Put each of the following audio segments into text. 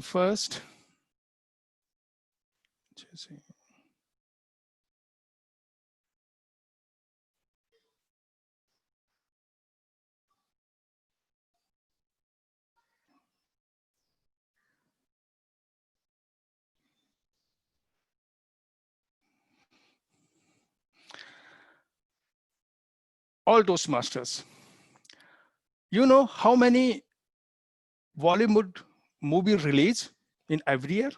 first. All Toastmasters. You know how many Bollywood movie release in every year?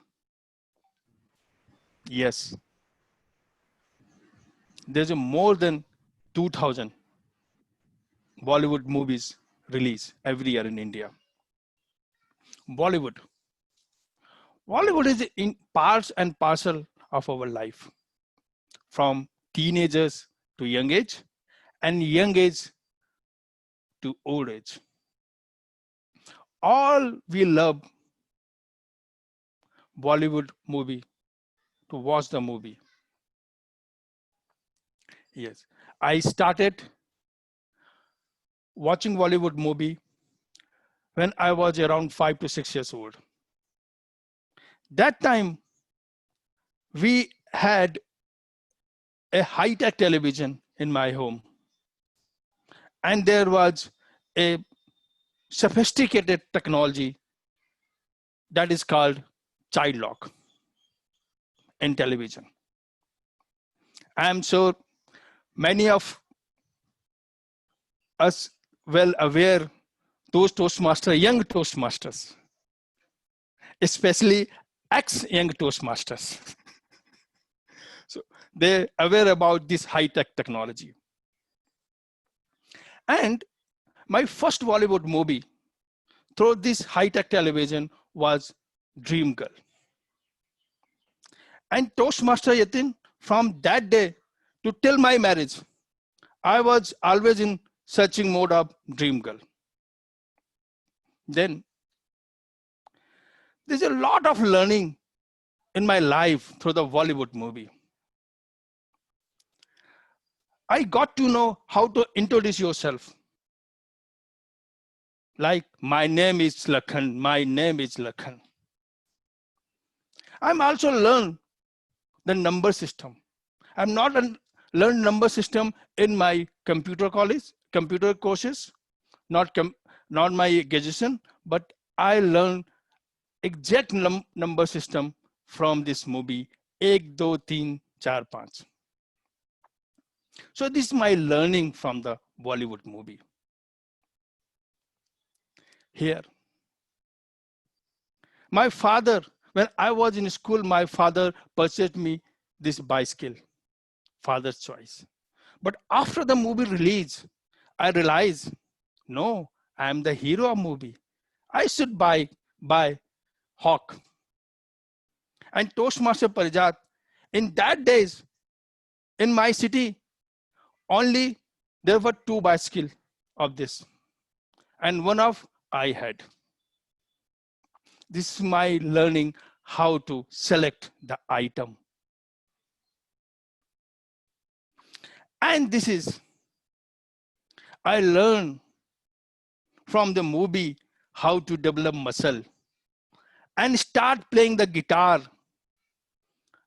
Yes, there's a more than 2000 Bollywood movies release every year in India. Bollywood. Bollywood is in parts and parcel of our life, from teenagers to young age and young age to old age. All we love Bollywood movie to watch the movie. Yes, I started watching Bollywood movie when I was around 5 to 6 years old. That time we had a high-tech television in my home, and there was a sophisticated technology that is called child lock in television. I'm sure many of us well aware those young Toastmasters, especially ex-young Toastmasters. So they're aware about this high-tech technology. And my first Bollywood movie through this high-tech television was Dream Girl. And Toastmaster Yatin, from that day to till my marriage, I was always in searching mode of Dream Girl. Then there's a lot of learning in my life through the Bollywood movie. I got to know how to introduce yourself. Like, my name is Lakhan, my name is Lakhan. I'm also learned the number system. I'm not learned number system in my computer courses, not my graduation, but I learned exact number system from this movie, 1, 2, 3, 4, 5. So this is my learning from the Bollywood movie. Here, my father, when I was in school, my father purchased me this bicycle, father's choice. But after the movie release, I realized, no, I am the hero of movie. I should buy Hawk. And Toastmaster Parijat, in that days, in my city, only there were 2 bicycles of this. And one of I had. This is my learning how to select the item. And this is, I learned from the movie how to develop muscle and start playing the guitar.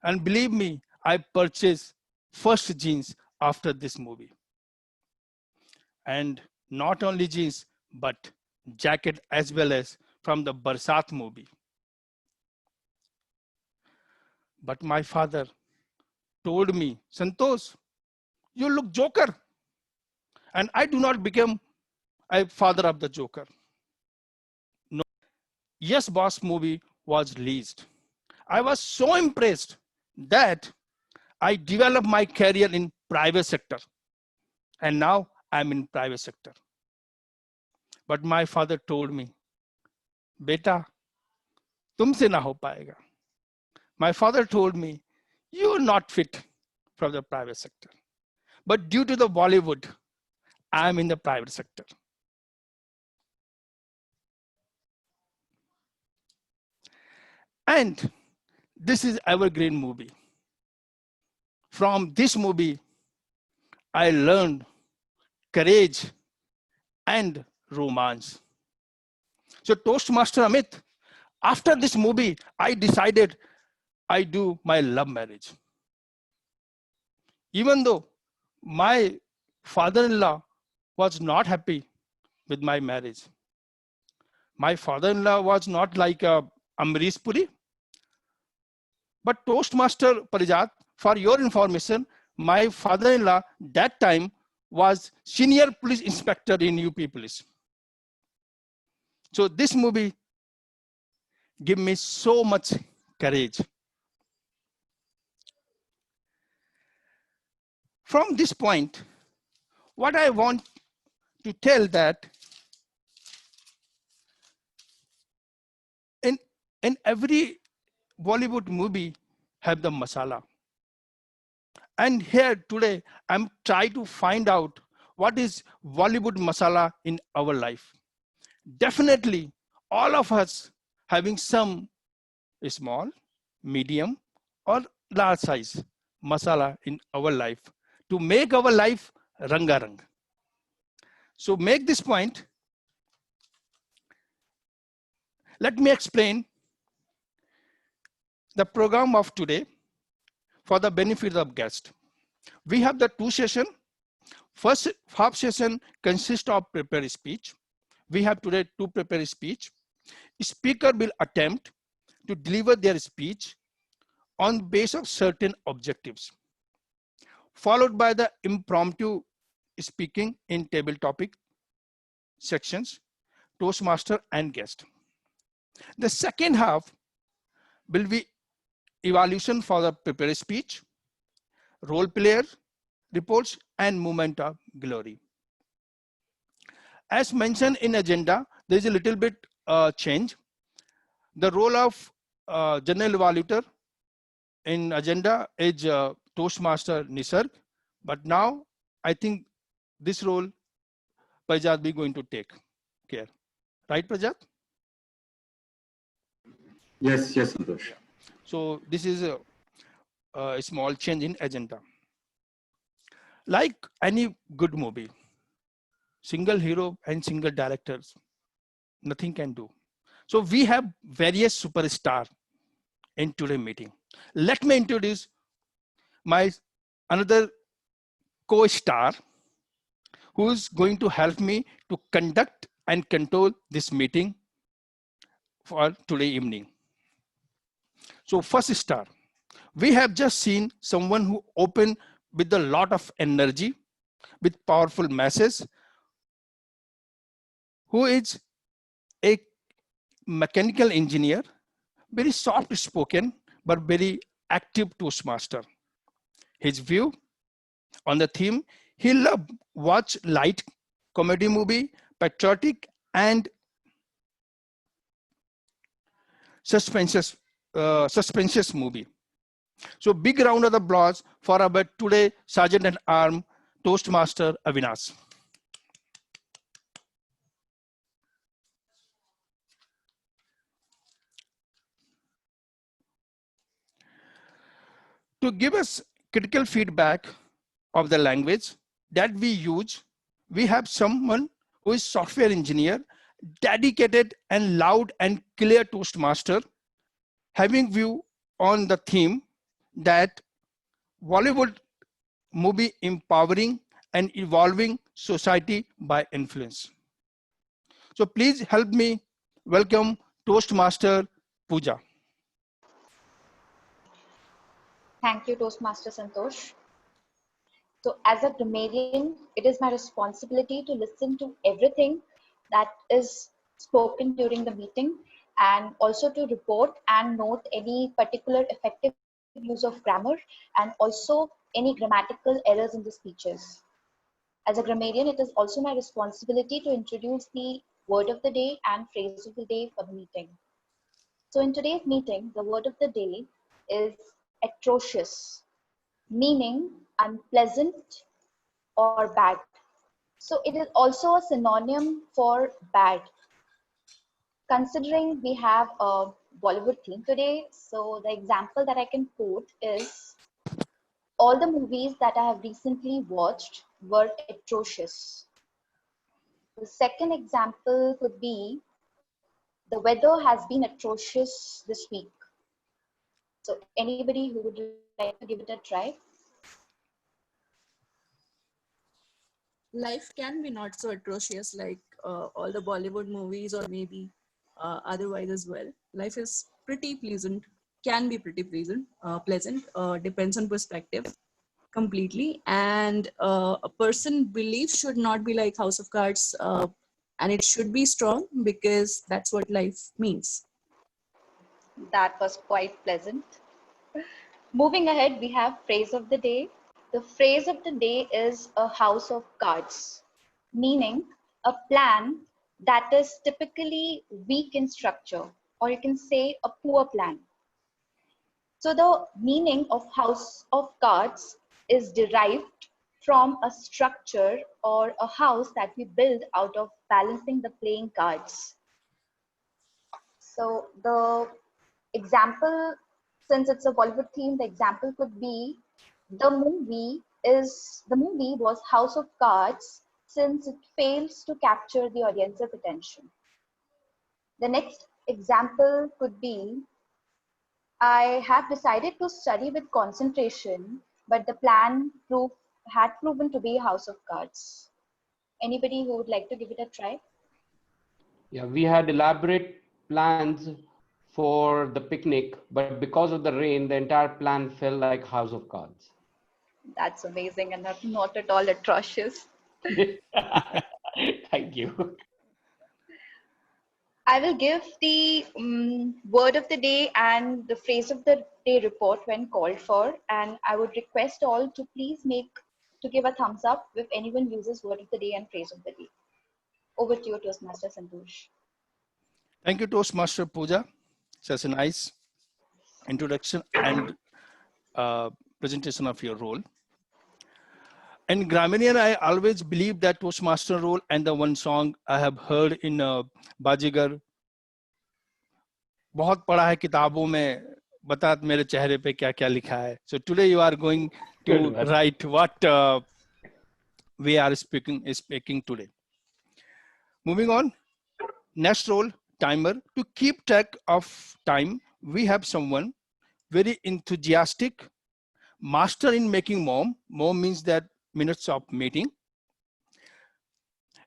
And believe me, I purchased first jeans after this movie. And not only jeans, but jacket as well as from the Barsat movie. But my father told me, Santosh, you look Joker. And I do not become a father of the Joker. No. Yes Boss movie was released. I was so impressed that I developed my career in private sector. And now I'm in private sector. But my father told me, Beta, tumse na ho paega. My father told me, you're not fit for the private sector. But due to the Bollywood, I'm in the private sector. And this is evergreen movie. From this movie, I learned courage and romance. So Toastmaster Amit, After this movie, I decided I do my love marriage. Even though my father-in-law was not happy with my marriage. My father-in-law was not like Amrish Puri, but Toastmaster Parijat, for your information, my father-in-law that time was senior police inspector in UP Police. So this movie gave me so much courage. From this point, what I want to tell that in every Bollywood movie have the masala. And here today, I'm trying to find out what is Bollywood masala in our life. Definitely, all of us having some small, medium, or large size masala in our life to make our life rangarang. So make this point. Let me explain the program of today for the benefit of guest. We have the two sessions. First half session consists of prepared speech. We have today two prepared speech. Speaker will attempt to deliver their speech on base of certain objectives, followed by the impromptu speaking in table topic sections, Toastmaster and guest. The second half will be evaluation for the prepared speech, role player reports, and moment of glory. As mentioned in agenda, there is a little bit change. The role of general evaluator in agenda is Toastmaster Nisarg, but now I think this role Prajat be going to take care. Right, Prajat? Yes, Santosh. Yeah. So this is a small change in agenda. Like any good movie, single hero and single directors, nothing can do. So we have various superstars in today's meeting. Let me introduce my another co-star who is going to help me to conduct and control this meeting for today evening. So first star, we have just seen someone who opened with a lot of energy, with powerful message, who is a mechanical engineer, very soft spoken, but very active Toastmaster. His view on the theme, he loved watch light comedy movie, patriotic and suspense movie. So big round of applause for our today Sergeant at Arms Toastmaster Avinash. To give us critical feedback of the language that we use, we have someone who is software engineer, dedicated and loud and clear Toastmaster, having view on the theme that Bollywood movie empowering and evolving society by influence. So please help me welcome Toastmaster Pooja. Thank you, Toastmaster Santosh. So as a grammarian, it is my responsibility to listen to everything that is spoken during the meeting and also to report and note any particular effective use of grammar and also any grammatical errors in the speeches. As a grammarian, it is also my responsibility to introduce the word of the day and phrase of the day for the meeting. So in today's meeting, the word of the day is atrocious, meaning unpleasant or bad. So it is also a synonym for bad. Considering we have a Bollywood theme today, so the example that I can quote is all the movies that I have recently watched were atrocious. The second example could be The weather has been atrocious this week. So anybody who would like to give it a try? Life can be not so atrocious like all the Bollywood movies or maybe otherwise as well. Life is pretty pleasant, can be pretty pleasant, depends on perspective completely. And a person belief should not be like House of Cards, and it should be strong because that's what life means. That was quite pleasant. Moving ahead, we have phrase of the day. The phrase of the day is a house of cards, meaning a plan that is typically weak in structure, or you can say a poor plan. So the meaning of house of cards is derived from a structure or a house that we build out of balancing the playing cards. So the example, since it's a Bollywood theme, the example could be the movie was House of Cards since it fails to capture the audience's attention. The next example could be, I have decided to study with concentration, but the plan had proven to be House of Cards. Anybody who would like to give it a try? Yeah, we had elaborate plans for the picnic, but because of the rain, the entire plan fell like House of Cards. That's amazing and not at all atrocious. Thank you. I will give the word of the day and the phrase of the day report when called for, and I would request all to please give a thumbs up if anyone uses word of the day and phrase of the day. Over to you, Toastmaster Santosh. Thank you, Toastmaster Pooja. Such a nice introduction and presentation of your role. In Graminian, I always believe that Toastmaster role and the one song I have heard in बाजीगर बहुत पढ़ा है किताबों में बता मेरे चेहरे पे क्या क्या लिखा है. So today you are going to write what we are speaking today. Moving on, next role, timer. To keep track of time, we have someone very enthusiastic, master in making mom. Mom means that minutes of meeting.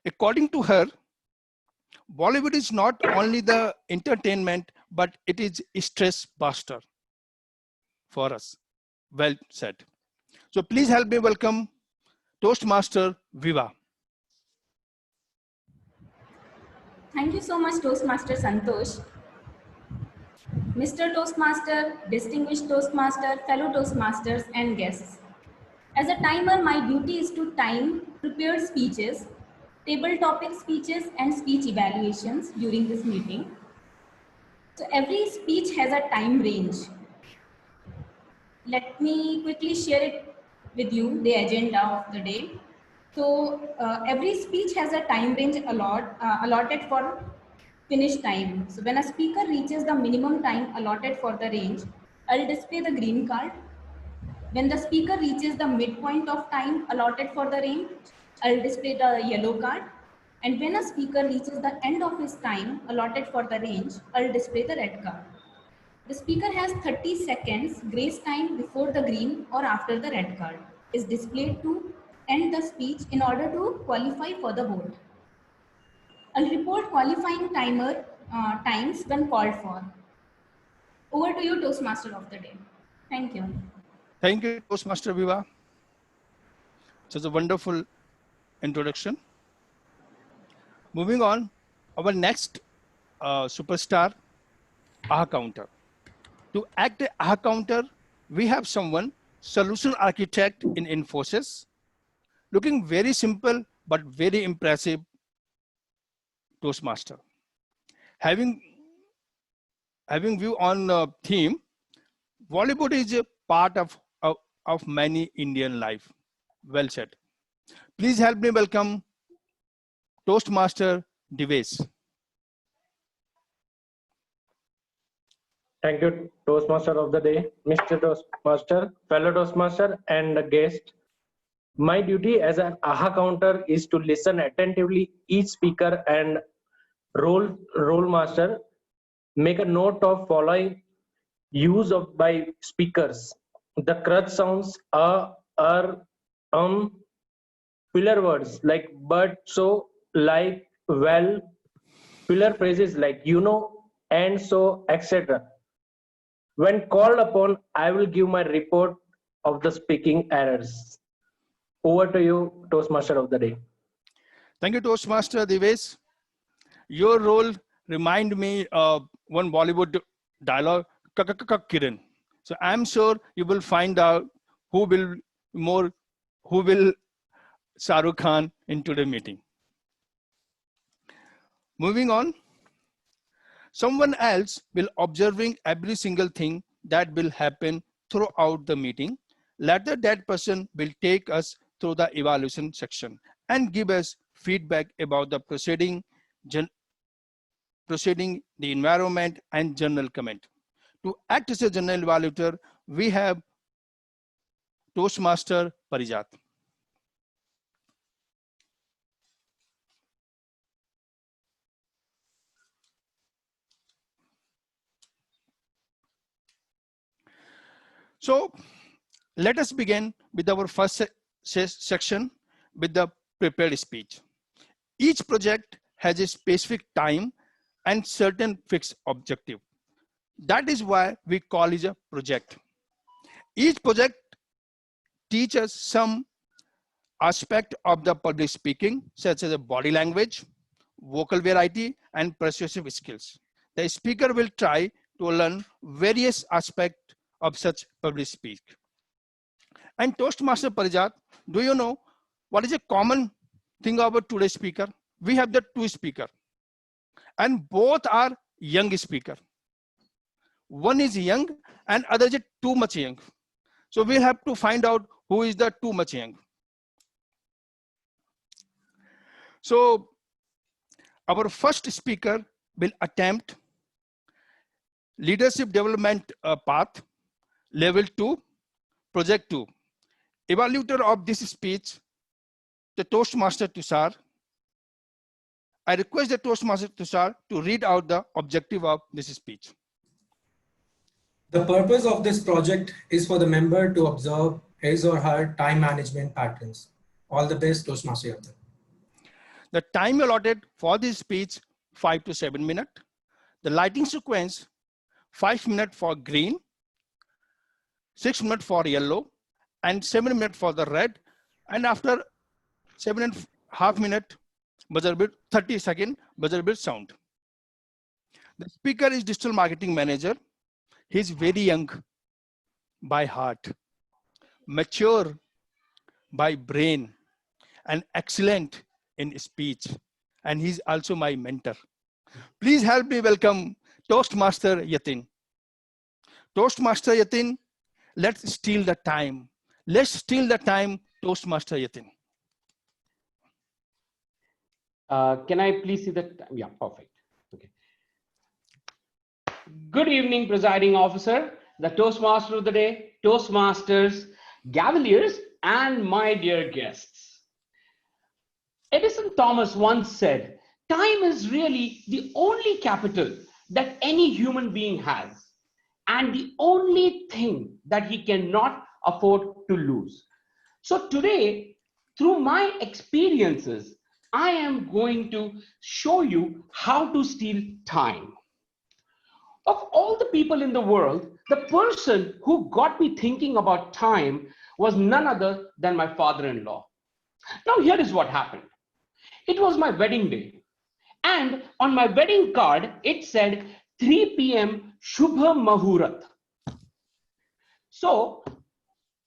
According to her, Bollywood is not only the entertainment, but it is a stress buster for us. Well said. So please help me welcome Toastmaster Viva. Thank you so much, Toastmaster Santosh. Mr. Toastmaster, distinguished Toastmaster, fellow Toastmasters and guests. As a timer, my duty is to time prepared speeches, table topic speeches and speech evaluations during this meeting. So every speech has a time range. Let me quickly share it with you, the agenda of the day. So every speech has a time range allotted for finish time. So when a speaker reaches the minimum time allotted for the range, I'll display the green card. When the speaker reaches the midpoint of time allotted for the range, I'll display the yellow card. And when a speaker reaches the end of his time allotted for the range, I'll display the red card. The speaker has 30 seconds grace time before the green or after the red card is displayed to end the speech in order to qualify for the vote. I'll report qualifying times when called for. Over to you, Toastmaster of the day. Thank you. Thank you, Toastmaster Viva. Such a wonderful introduction. Moving on, our next superstar, AHA Counter. To act as AHA Counter, we have someone, solution architect in Infosys, looking very simple but very impressive Toastmaster. Having view on theme, Bollywood is a part of many Indian life. Well said. Please help me welcome Toastmaster Devesh. Thank you, Toastmaster of the day, Mr. Toastmaster, fellow Toastmaster, and guest. My duty as an AHA counter is to listen attentively each speaker and role master make a note of following use of by speakers. The crutch sounds filler words like but, so, like, well, filler phrases like you know, and so, etc. When called upon, I will give my report of the speaking errors. Over to you, Toastmaster of the day. Thank you, Toastmaster Devesh. Your role remind me of one Bollywood dialogue, Kiran. So I'm sure you will find out who will Shah Rukh Khan in today's meeting. Moving on, someone else will observing every single thing that will happen throughout the meeting. Later, that person will take us through the evaluation section and give us feedback about the proceeding, the environment, and journal comment. To act as a journal evaluator, we have Toastmaster Parijat. So let us begin with our first section with the prepared speech. Each project has a specific time and certain fixed objective. That is why we call it a project. Each project teaches some aspect of the public speaking, such as body language, vocal variety, and persuasive skills. The speaker will try to learn various aspects of such public speak. And Toastmaster Parijat, do you know what is a common thing about today's speaker? We have the two speakers, and both are young speaker. One is young and other is too much young. So we'll have to find out who is the too much young. So our first speaker will attempt leadership development path, level 2, project 2. Evaluator of this speech, the Toastmaster Tushar. I request the Toastmaster Tushar to read out the objective of this speech. The purpose of this project is for the member to observe his or her time management patterns. All the best, Toastmaster Yadav. The time allotted for this speech, 5 to 7 minutes. The lighting sequence, 5 minutes for green, 6 minutes for yellow, and 7 minutes for the red. And after 7.5 minutes, buzzer beat, 30-second buzzer beat sound. The speaker is digital marketing manager. He's very young by heart, mature by brain, and excellent in speech. And he's also my mentor. Please help me welcome Toastmaster Yatin. Toastmaster Yatin, let's steal the time. Let's steal the time, Toastmaster Yatin. Can I please see the time? Yeah, perfect. Okay. Good evening, presiding officer, the Toastmaster of the day, Toastmasters, Cavaliers, and my dear guests. Edison Thomas once said, time is really the only capital that any human being has, and the only thing that he cannot afford to lose. So today, through my experiences, I am going to show you how to steal time. Of all the people in the world, the person who got me thinking about time was none other than my father-in-law. Now here is what happened. It was my wedding day, and on my wedding card, it said 3 p.m. Shubha Mahurat. So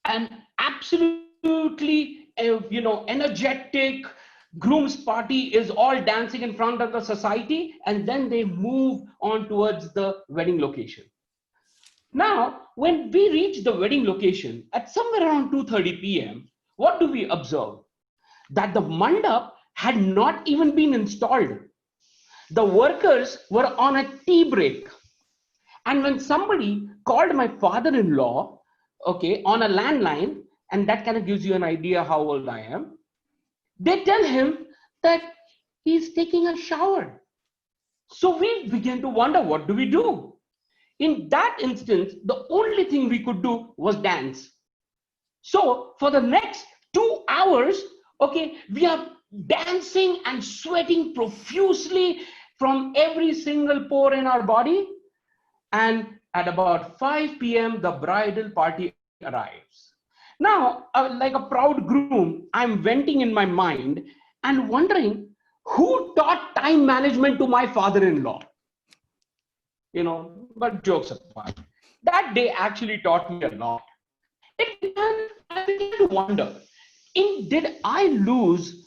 an absolutely, energetic groom's party is all dancing in front of the society, and then they move on towards the wedding location. Now, when we reach the wedding location at somewhere around 2:30 p.m., what do we observe? That the mandap had not even been installed. The workers were on a tea break. And when somebody called my father-in-law, okay, on a landline, and that kind of gives you an idea how old I am, they tell him that he's taking a shower. So we began to wonder, what do we do? In that instance, the only thing we could do was dance. So for the next 2 hours, okay, we are dancing and sweating profusely from every single pore in our body. And at about 5 p.m., the bridal party arrives. Now, like a proud groom, I'm venting in my mind and wondering who taught time management to my father-in-law. You know, but jokes apart, that day actually taught me a lot. I began to wonder, did I lose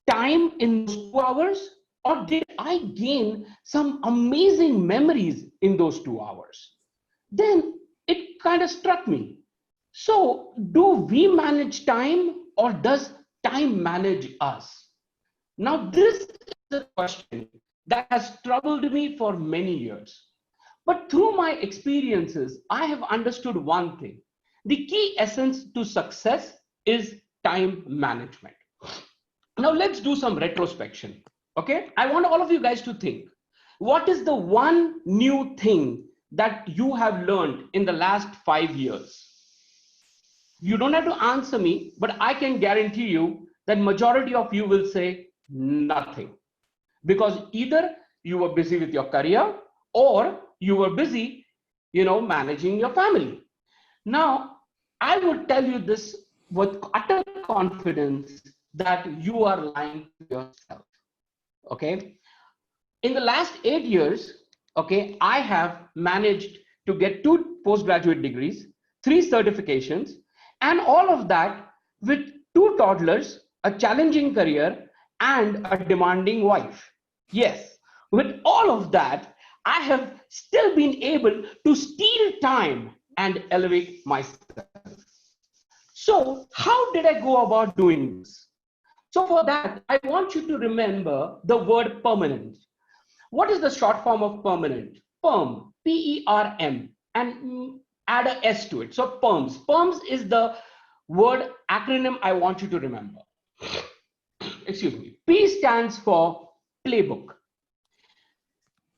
time in those 2 hours, or did I gain some amazing memories in those 2 hours? Then it kind of struck me. So, do we manage time, or does time manage us? Now, this is a question that has troubled me for many years. But through my experiences, I have understood one thing. The key essence to success is time management. Now let's do some retrospection. Okay, I want all of you guys to think, what is the one new thing that you have learned in the last 5 years? You don't have to answer me, but I can guarantee you that majority of you will say nothing, because either you were busy with your career or you were busy, managing your family. Now, I would tell you this with utter confidence that you are lying to yourself. Okay. In the last 8 years, okay, I have managed to get 2 postgraduate degrees, 3 certifications, and all of that with 2 toddlers, a challenging career, and a demanding wife. Yes, with all of that, I have still been able to steal time and elevate myself. So how did I go about doing this? So for that, I want you to remember the word permanent. What is the short form of permanent? PERM, P-E-R-M, and add a S to it. So PERMS. PERMS is the word acronym I want you to remember. Excuse me. P stands for playbook.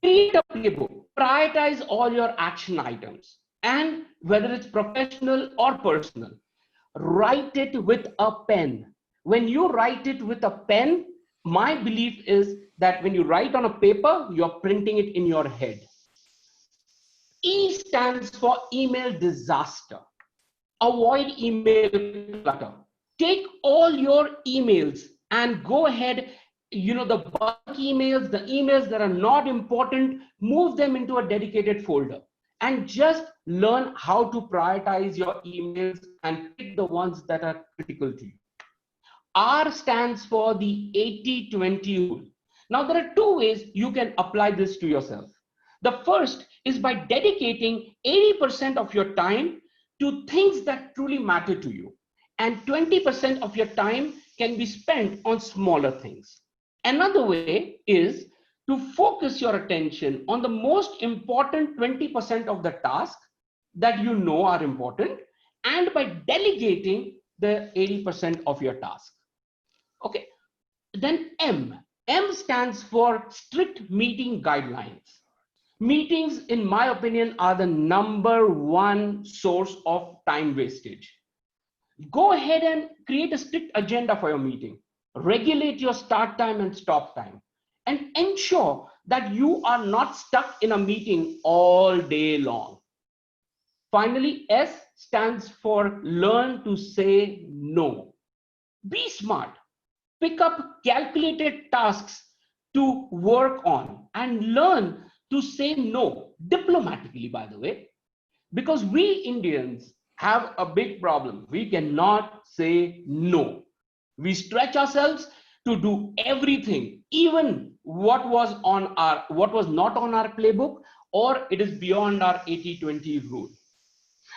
Create a playbook. Prioritize all your action items. And whether it's professional or personal, write it with a pen. When you write it with a pen, my belief is that when you write on a paper, you're printing it in your head. E stands for email disaster. Avoid email clutter. Take all your emails and go ahead, the bulk emails, the emails that are not important, move them into a dedicated folder and just learn how to prioritize your emails and pick the ones that are critical to you. R stands for the 80-20 rule. Now, there are 2 ways you can apply this to yourself. The first is by dedicating 80% of your time to things that truly matter to you, and 20% of your time can be spent on smaller things. Another way is to focus your attention on the most important 20% of the task that you know are important, and by delegating the 80% of your task. Okay, then M. M stands for strict meeting guidelines. Meetings, in my opinion, are the #1 source of time wastage. Go ahead and create a strict agenda for your meeting. Regulate your start time and stop time, and ensure that you are not stuck in a meeting all day long. Finally, S stands for learn to say no. Be smart. Pick up calculated tasks to work on and learn to say no diplomatically, by the way, because we Indians have a big problem. We cannot say no. We stretch ourselves to do everything, even what was not on our playbook, or it is beyond our 80-20 rule.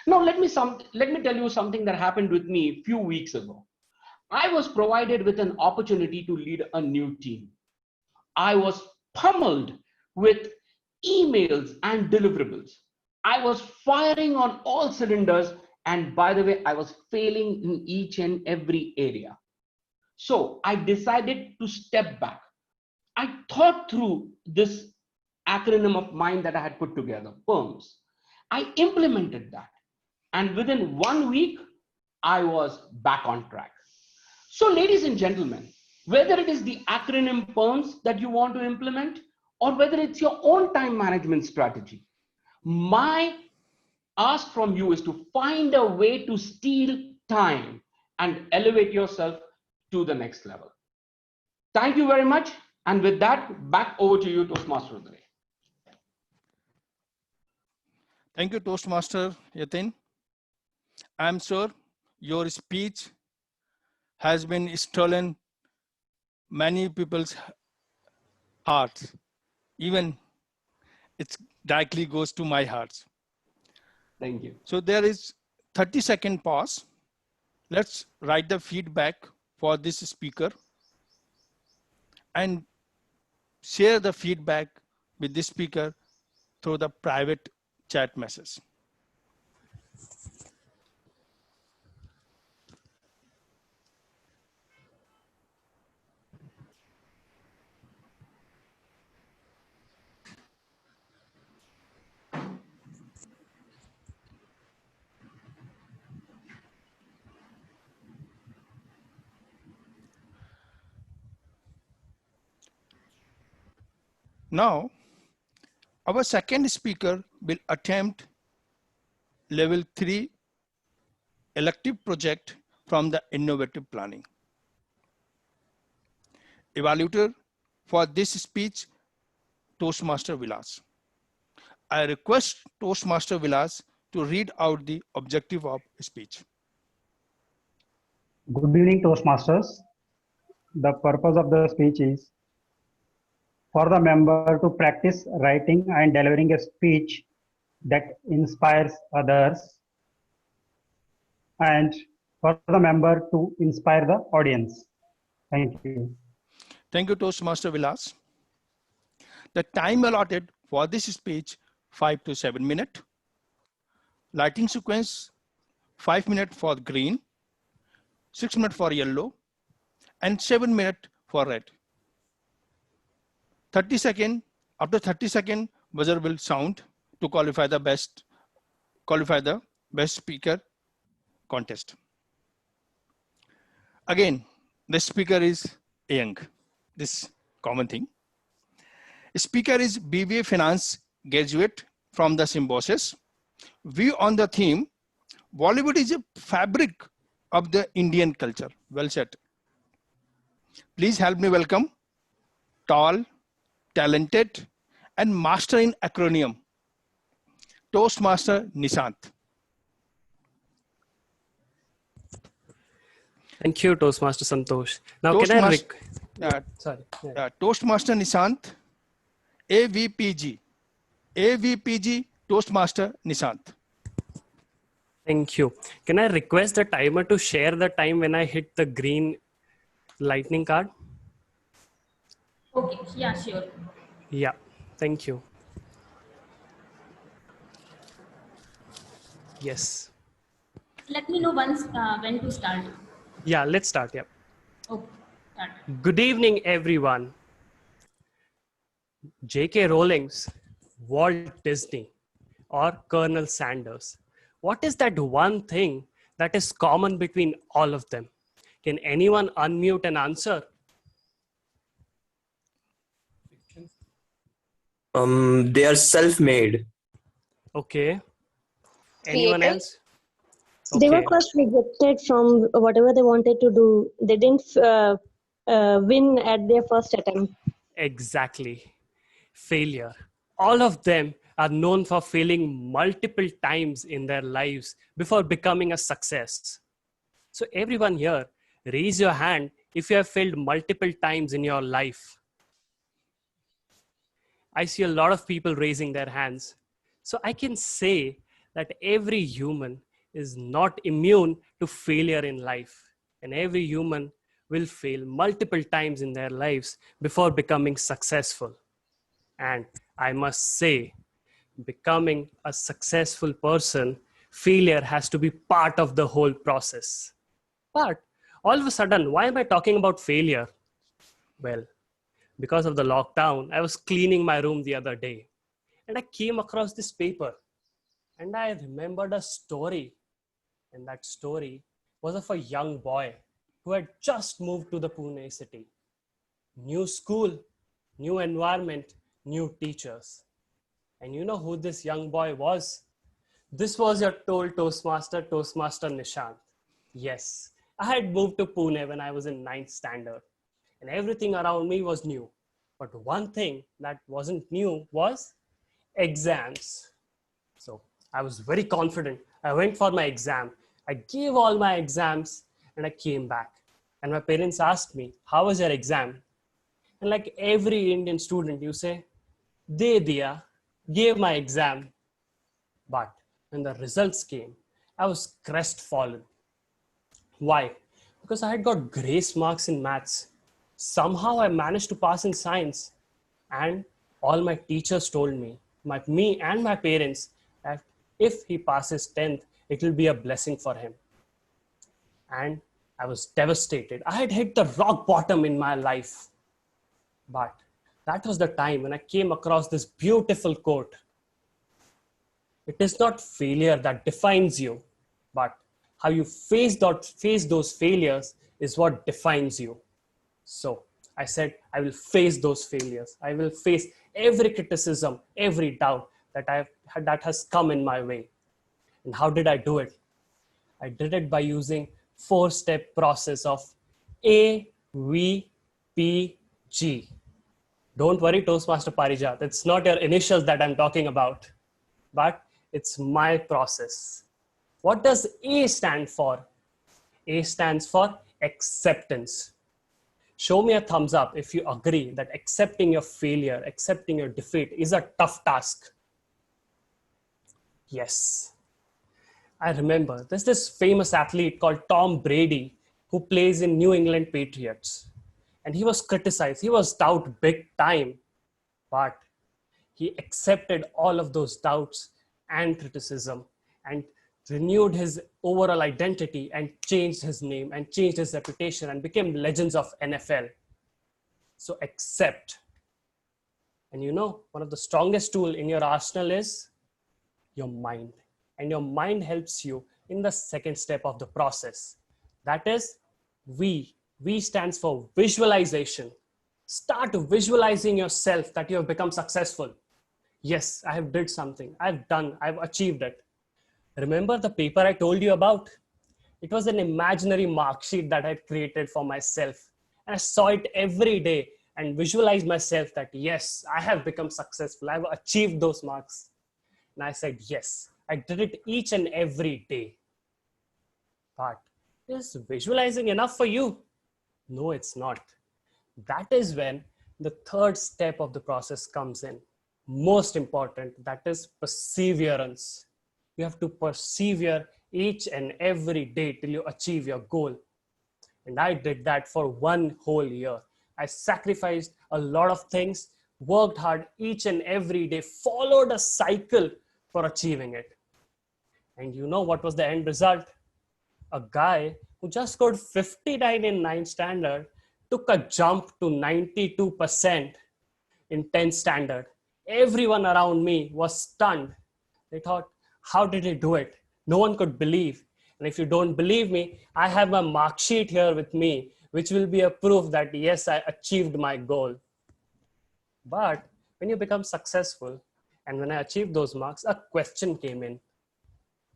Now, let me tell you something that happened with me a few weeks ago. I was provided with an opportunity to lead a new team. I was pummeled with emails and deliverables. I was firing on all cylinders, and by the way, I was failing in each and every area. So I decided to step back. I thought through this acronym of mine that I had put together, PERMS. I implemented that. And within 1 week, I was back on track. So ladies and gentlemen, whether it is the acronym PERMS that you want to implement, or whether it's your own time management strategy, my ask from you is to find a way to steal time and elevate yourself to the next level. Thank you very much. And with that, back over to you, Toastmaster of the Day. Thank you, Toastmaster Yatin. I'm sure your speech has been stolen many people's hearts. Even it directly goes to my heart. Thank you. So there is 30-second pause. Let's write the feedback for this speaker and share the feedback with this speaker through the private chat message. Now, our second speaker will attempt level 3 elective project from the innovative planning. Evaluator for this speech, Toastmaster Vilas. I request Toastmaster Vilas to read out the objective of speech. Good evening, Toastmasters. The purpose of the speech is for the member to practice writing and delivering a speech that inspires others, and for the member to inspire the audience. Thank you. Thank you, Toastmaster Vilas. The time allotted for this speech, 5 to 7 minutes. Lighting sequence, 5 minutes for green, 6 minutes for yellow, and 7 minutes for red. 30 seconds, after 30 seconds, buzzer will sound to qualify the best speaker contest. Again, the speaker is young, this common thing. Speaker is BBA Finance graduate from the Symbiosis. View on the theme, Bollywood is a fabric of the Indian culture. Well said. Please help me welcome tall, talented, and master in acronym, Toastmaster Nishant. Thank you, Toastmaster Santosh. Now, Toastmaster Nishant, AVPG. AVPG, Toastmaster Nishant. Thank you. Can I request the timer to share the time when I hit the green lightning card? Okay, yeah, sure. Yeah, thank you. Yes. Let me know once when to start. Yeah, let's start. Yeah. Okay, start. Good evening, everyone. J.K. Rowling's, Walt Disney, or Colonel Sanders. What is that one thing that is common between all of them? Can anyone unmute and answer? They are self-made. Okay. Anyone Creative. else? They were Okay. first rejected from whatever they wanted to do. They didn't win at their first attempt. Exactly. Failure. All of them are known for failing multiple times in their lives before becoming a success. So everyone here, raise your hand if you have failed multiple times in your life. I see a lot of people raising their hands. So I can say that every human is not immune to failure in life. And every human will fail multiple times in their lives before becoming successful. And I must say, becoming a successful person, failure has to be part of the whole process. But all of a sudden, why am I talking about failure? Well, Because of the lockdown, I was cleaning my room the other day and I came across this paper and I remembered a story. And that story was of a young boy who had just moved to the Pune city. New school, new environment, new teachers. And you know who this young boy was? This was your Toastmaster Nishant. Yes, I had moved to Pune when I was in 9th standard and everything around me was new. But one thing that wasn't new was exams. So I was very confident. I went for my exam. I gave all my exams and I came back. And my parents asked me, how was your exam? And like every Indian student, you say, De diya, gave my exam. But when the results came, I was crestfallen. Why? Because I had got grace marks in maths. Somehow I managed to pass in science. And all my teachers told me, me and my parents, that if he passes 10th, it will be a blessing for him. And I was devastated. I had hit the rock bottom in my life. But that was the time when I came across this beautiful quote. It is not failure that defines you, but how you face those failures is what defines you. So I said, I will face those failures. I will face every criticism, every doubt that has come in my way. And how did I do it? I did it by using 4-step process of A, V, P, G. Don't worry, Toastmaster Parijat. It's not your initials that I'm talking about, but it's my process. What does A stand for? A stands for acceptance. Show me a thumbs up if you agree that accepting your failure, accepting your defeat is a tough task. Yes. I remember there's this famous athlete called Tom Brady who plays in New England Patriots. And he was criticized. He was doubted big time. But he accepted all of those doubts and criticism and renewed his overall identity and changed his name and changed his reputation and became legends of NFL. So accept. And you know, one of the strongest tools in your arsenal is your mind. And your mind helps you in the second step of the process. That is V. V stands for visualization. Start visualizing yourself that you have become successful. Yes, I have did something. I've achieved it. Remember the paper I told you about? It was an imaginary mark sheet that I had created for myself. And I saw it every day and visualized myself that yes, I have become successful. I've achieved those marks. And I said, yes, I did it each and every day. But is visualizing enough for you? No, it's not. That is when the third step of the process comes in. Most important, that is perseverance. You have to persevere each and every day till you achieve your goal. And I did that for 1 whole year. I sacrificed a lot of things, worked hard each and every day, followed a cycle for achieving it. And you know what was the end result? A guy who just scored 59 in 9th standard took a jump to 92% in 10th standard. Everyone around me was stunned. They thought, how did he do it? No one could believe. And if you don't believe me, I have my mark sheet here with me, which will be a proof that yes, I achieved my goal. But when you become successful, and when I achieved those marks, a question came in.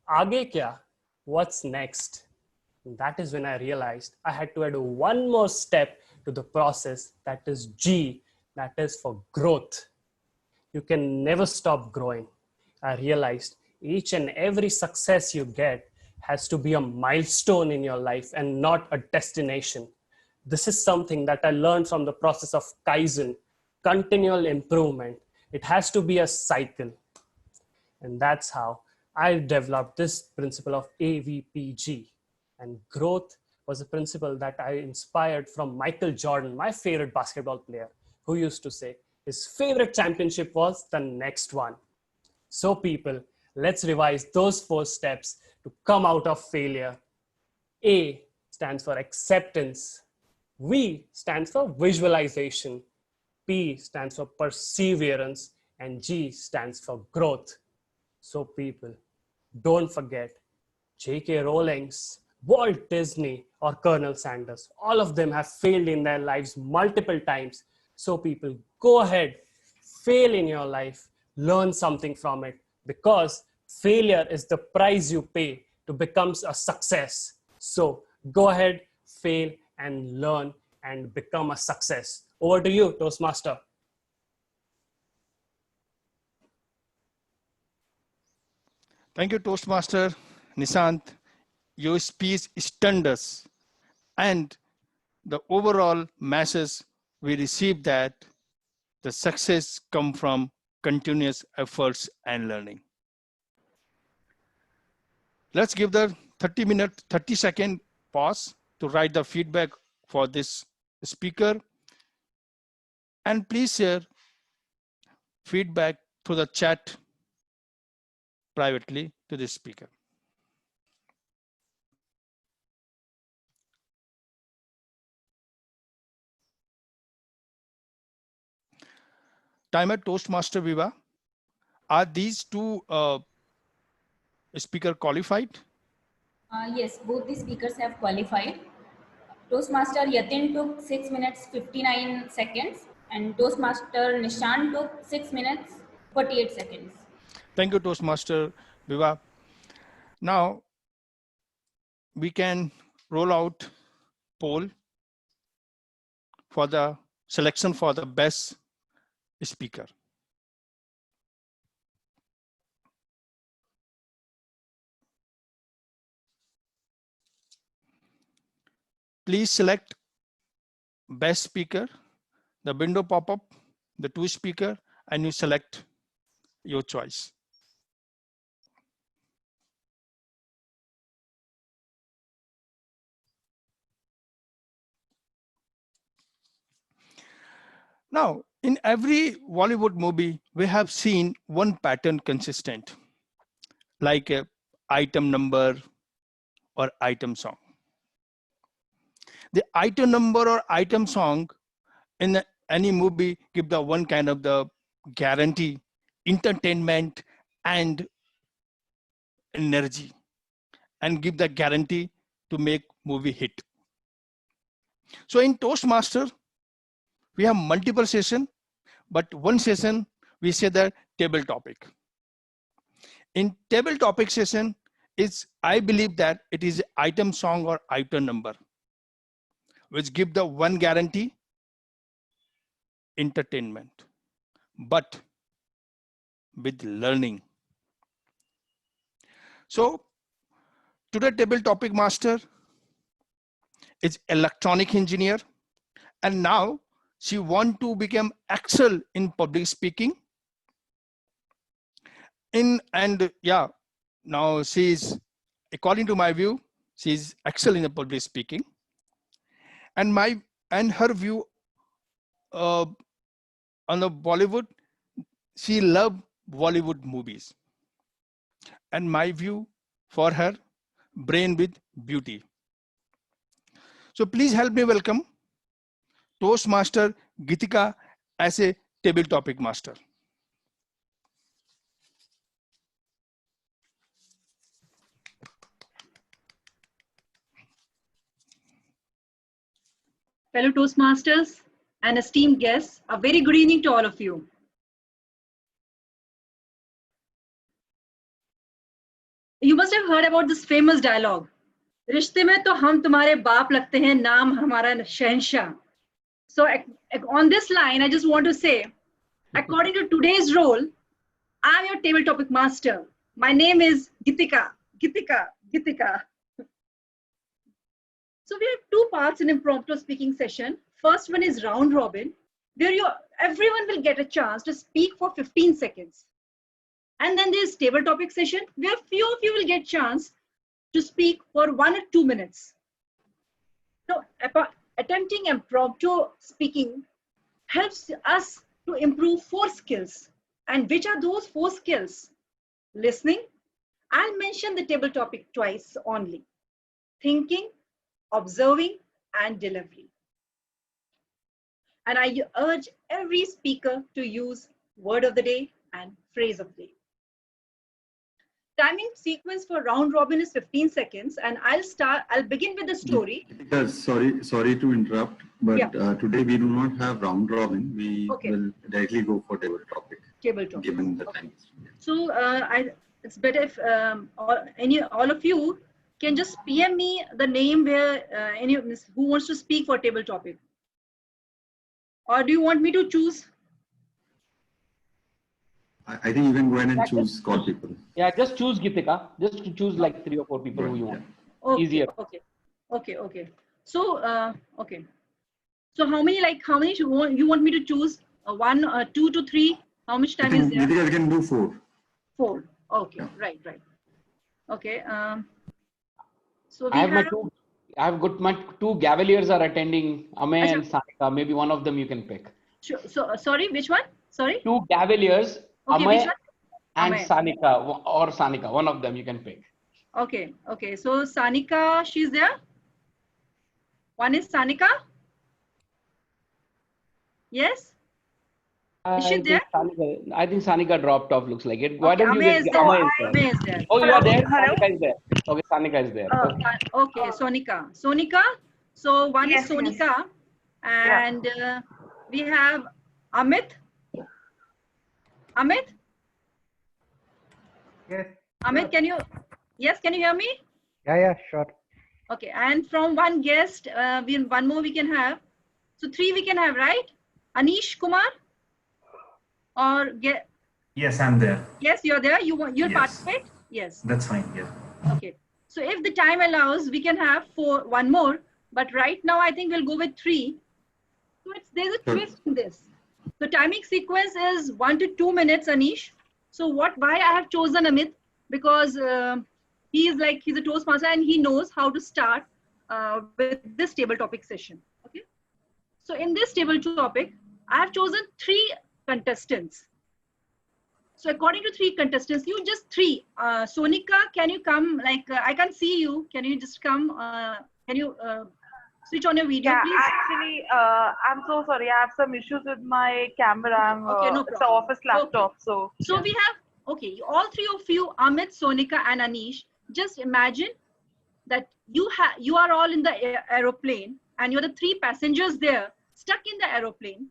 Aage kya? What's next? And that is when I realized I had to add one more step to the process, that is G, that is for growth. You can never stop growing. I realized each and every success you get has to be a milestone in your life and not a destination. This is something that I learned from the process of Kaizen, continual improvement. It has to be a cycle. And that's how I developed this principle of AVPG. And growth was a principle that I inspired from Michael Jordan, my favorite basketball player, who used to say his favorite championship was the next one. So people, let's revise those 4 steps to come out of failure. A stands for acceptance. V stands for visualization. P stands for perseverance, and G stands for growth. So people, don't forget J.K. Rowling's, Walt Disney, or Colonel Sanders. All of them have failed in their lives multiple times. So people, go ahead, fail in your life, learn something from it, because failure is the price you pay to become a success. So go ahead, fail and learn and become a success. Over to you, Toastmaster. Thank you, Toastmaster Nishant. Your speech stunned us. And the overall message we received that the success come from continuous efforts and learning. Let's give the 30-second pause to write the feedback for this speaker. And please share feedback through the chat privately to this speaker. Timer Toastmaster Viva. Are these two speaker qualified? Yes, both the speakers have qualified. Toastmaster Yatin took 6 minutes 59 seconds and Toastmaster Nishant took 6 minutes 48 seconds. Thank you, Toastmaster Viva. Now we can roll out poll for the selection for the best speaker. Please select best speaker, the window pop up, the two speaker, and you select your choice. Now, in every Bollywood movie, we have seen one pattern consistent, like a item number or item song. The item number or item song in any movie give the one kind of the guarantee, entertainment and energy, and give the guarantee to make movie hit. So in Toastmaster, we have multiple session, but one session we say the table topic. In table topic session is, I believe that it is item song or item number, which give the one guarantee, entertainment, but with learning. So today table topic master is electronic engineer, and now she want to become excel in public speaking. Now she's, according to my view, she's excel in the public speaking. And her view on the Bollywood, she love Bollywood movies. And my view for her, brain with beauty. So please help me welcome Toastmaster Gitika as a table topic master. Fellow Toastmasters and esteemed guests, a very good evening to all of you. You must have heard about this famous dialogue. रिश्ते में तो हम तुम्हारे बाप लगते हैं, नाम हमारा शहंशाह. So on this line, I just want to say, according to today's role, I'm your table topic master. My name is Gitika. So we have two parts in impromptu speaking session. First one is round robin, where everyone will get a chance to speak for 15 seconds. And then there's table topic session, where few of you will get chance to speak for 1 or 2 minutes. So attempting impromptu speaking helps us to improve 4 skills. And which are those 4 skills? Listening. I'll mention the table topic twice only. Thinking, observing, and delivery. And I urge every speaker to use word of the day and phrase of the day. Timing sequence for round robin is 15 seconds, and I'll begin with the story. Because sorry to interrupt, but Yeah. Today we do not have round robin. We will directly go for table topic. Table topic. Given the time. So it's better if all of you can just PM me the name where who wants to speak for table topic. Or do you want me to choose? I think you can go ahead and choose call people. Yeah, just choose Gitika. Just to choose like 3 or 4 people who you want. Okay, Easier. Okay. So okay. So how many you want me to choose? 1, 2 to 3? How much time is there? Gitika, we can do 4. 4. Okay, right. Okay. So we I have got my 2 Gavaliers are attending. Amay and Sanika. Maybe one of them you can pick. Sure. So sorry, which one? Sorry. 2 Gavaliers. Okay, which Amay one? and Amay. Sanika. One of them you can pick. Okay. So Sanika, she's there. One is Sanika. Yes. Is she there? I think Sanika dropped off. Looks like it. Why Okay, don't you Amay get is there. Amay is there? Oh, you are there. Hello? Sanika is there. Okay, Sanika is there. Okay, Sonika. So one is Sonika, and we have Amit. Yes. Amit, can you hear me? Yeah, sure. Okay, and from one guest, one more we can have. So 3 we can have, right? Anish Kumar, or Yes, I'm there. Yes, you're there. You'll Yes. participate. Yes. That's fine. Yeah. Okay. So if the time allows, we can have one more. But right now, I think we'll go with 3. So there's a twist in this. The timing sequence is 1 to 2 minutes, Anish. So why I have chosen Amit? Because he's a Toastmaster and he knows how to start with this table topic session. Okay. So in this table topic, I have chosen 3 contestants. So according to 3 contestants, you just 3. Sonika, can you come? I can't see you. Can you just come? Can you switch on your video, please? Actually, I'm so sorry. I have some issues with my camera. Okay, no It's an problem. office laptop. So we have, all 3 of you, Amit, Sonika, and Anish, just imagine that you are all in the aeroplane and you're the 3 passengers there stuck in the aeroplane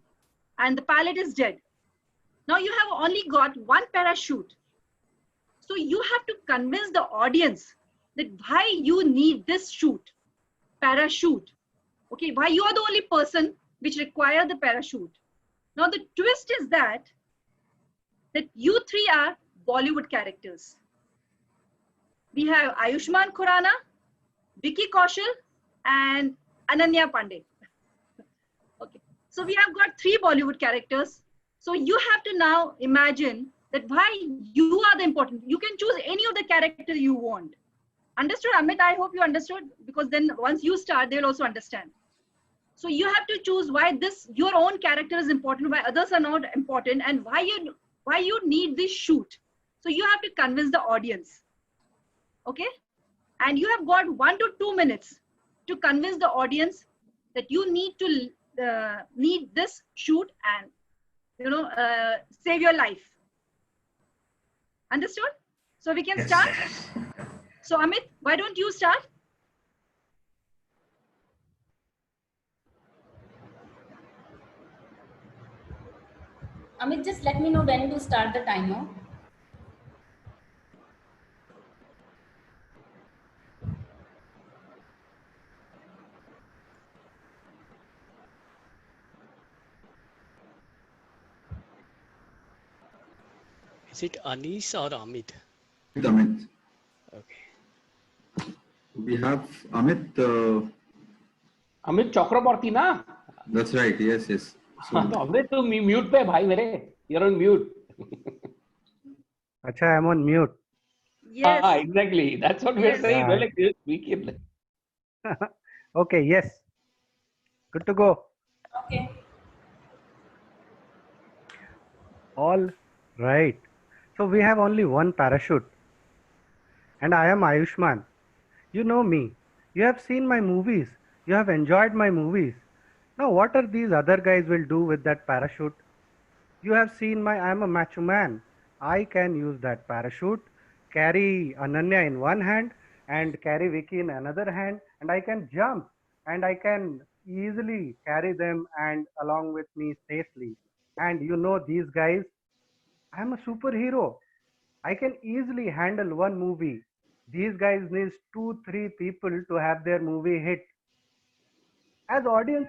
and the pilot is dead. Now you have only got 1 parachute. So you have to convince the audience that why you need this parachute. Okay, why you are the only person which require the parachute. Now the twist is that you 3 are Bollywood characters. We have Ayushmann Khurrana, Vicky Kaushal, and Ananya Pandey. Okay, so we have got 3 Bollywood characters. So you have to now imagine that why you are the important. You can choose any of the character you want. Understood, Amit? I hope you understood, because then once you start, they'll also understand. So you have to choose why your own character is important, why others are not important, and why you need this shoot. So you have to convince the audience. Okay? And you have got 1 to 2 minutes to convince the audience that you need this shoot and save your life. Understood? So we can start. So Amit, why don't you start? Amit, just let me know when to start the timer. Is it Anish or Amit? Amit. Okay. We have Amit. Amit Chakraborty, na? That's right. Yes. So, Amit, to mute pe bhai mere. You're on mute. Acha, I'm on mute. Yes. Exactly. That's what we're saying. We're like this. We keep like. Okay. Yes. Good to go. Okay. All right. So we have only 1 parachute. And I am Ayushmann. You know me. You have seen my movies. You have enjoyed my movies. Now, what are these other guys will do with that parachute? You have seen I'm a macho man. I can use that parachute, carry Ananya in one hand and carry Vicky in another hand, and I can jump and I can easily carry them and along with me safely. And you know, these guys, I'm a superhero. I can easily handle one movie. These guys needs 2-3 people to have their movie hit. As audience,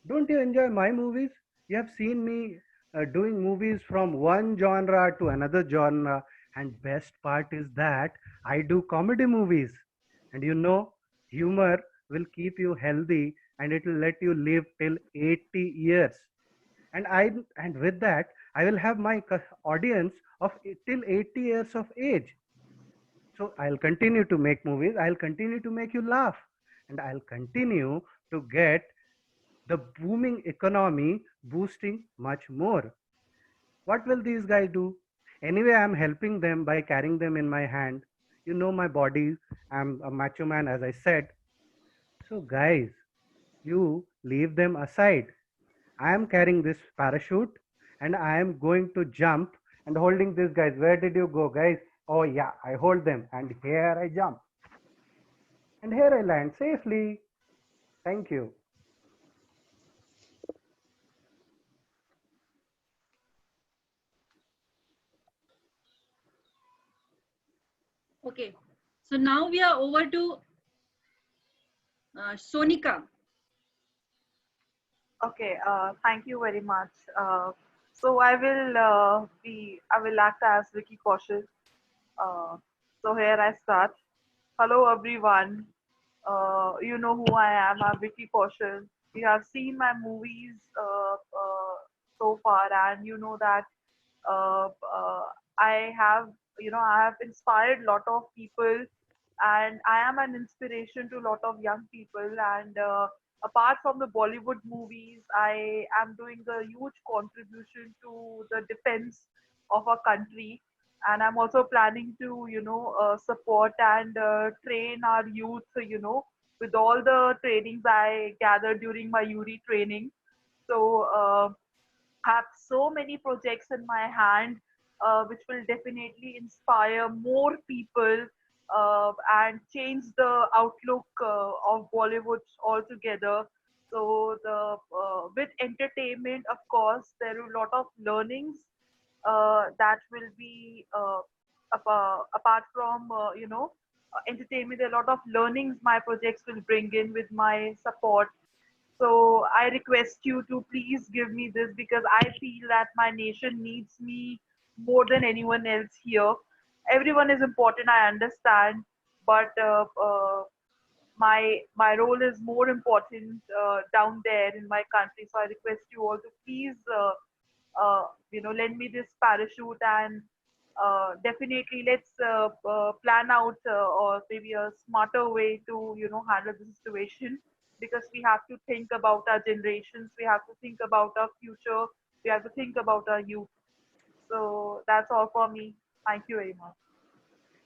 don't you enjoy my movies? You have seen me doing movies from one genre to another genre, and best part is that I do comedy movies. And you know, humor will keep you healthy and it will let you live till 80 years. And with that, I will have my audience of till 80 years of age. So I'll continue to make movies, I'll continue to make you laugh, and I'll continue to get the booming economy boosting much more. What will these guys do? Anyway, I'm helping them by carrying them in my hand. You know my body, I'm a macho man, as I said. So guys, you leave them aside. I am carrying this parachute and I am going to jump and holding these guys. Where did you go, guys? Oh yeah, I hold them and here I jump. And here I land safely. Thank you. Okay, so now we are over to Sonika. Okay, thank you very much. So I will act as Vicky Kaushal. So here I start. Hello everyone. You know who I am. I'm Vicky Kaushal. You have seen my movies so far, and you know that I have inspired a lot of people, and I am an inspiration to a lot of young people. And apart from the Bollywood movies, I am doing a huge contribution to the defense of our country. And I'm also planning to, support and train our youth, with all the trainings I gathered during my URI training. So have so many projects in my hand, which will definitely inspire more people and change the outlook of Bollywood altogether. So with entertainment, of course, there are a lot of learnings that will be apart from entertainment. There are a lot of learnings my projects will bring in with my support. So I request you to please give me this, because I feel that my nation needs me more than anyone else here. Everyone is important, I understand, but my role is more important down there in my country. So I request you all to please, lend me this parachute, and definitely let's plan out or maybe a smarter way to handle the situation, because we have to think about our generations, we have to think about our future, we have to think about our youth. So that's all for me. Thank you very much.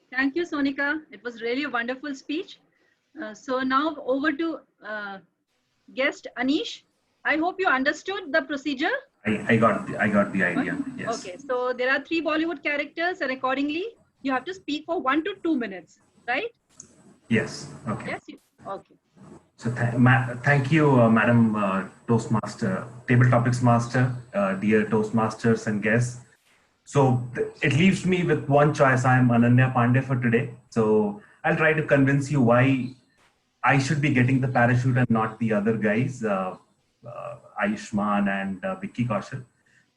Thank you, Sonika. It was really a wonderful speech. So now over to guest Anish. I hope you understood the procedure. I got the idea. Yes. Okay, so there are 3 Bollywood characters, and accordingly, you have to speak for 1 to 2 minutes, right? Yes. Okay. Yes. Okay. So thank you, Madam Toastmaster, Table Topics Master, dear Toastmasters and guests. So it leaves me with one choice. I am Ananya Pandey for today. So I'll try to convince you why I should be getting the parachute and not the other guys, Ayushman and Vicky Kaushal.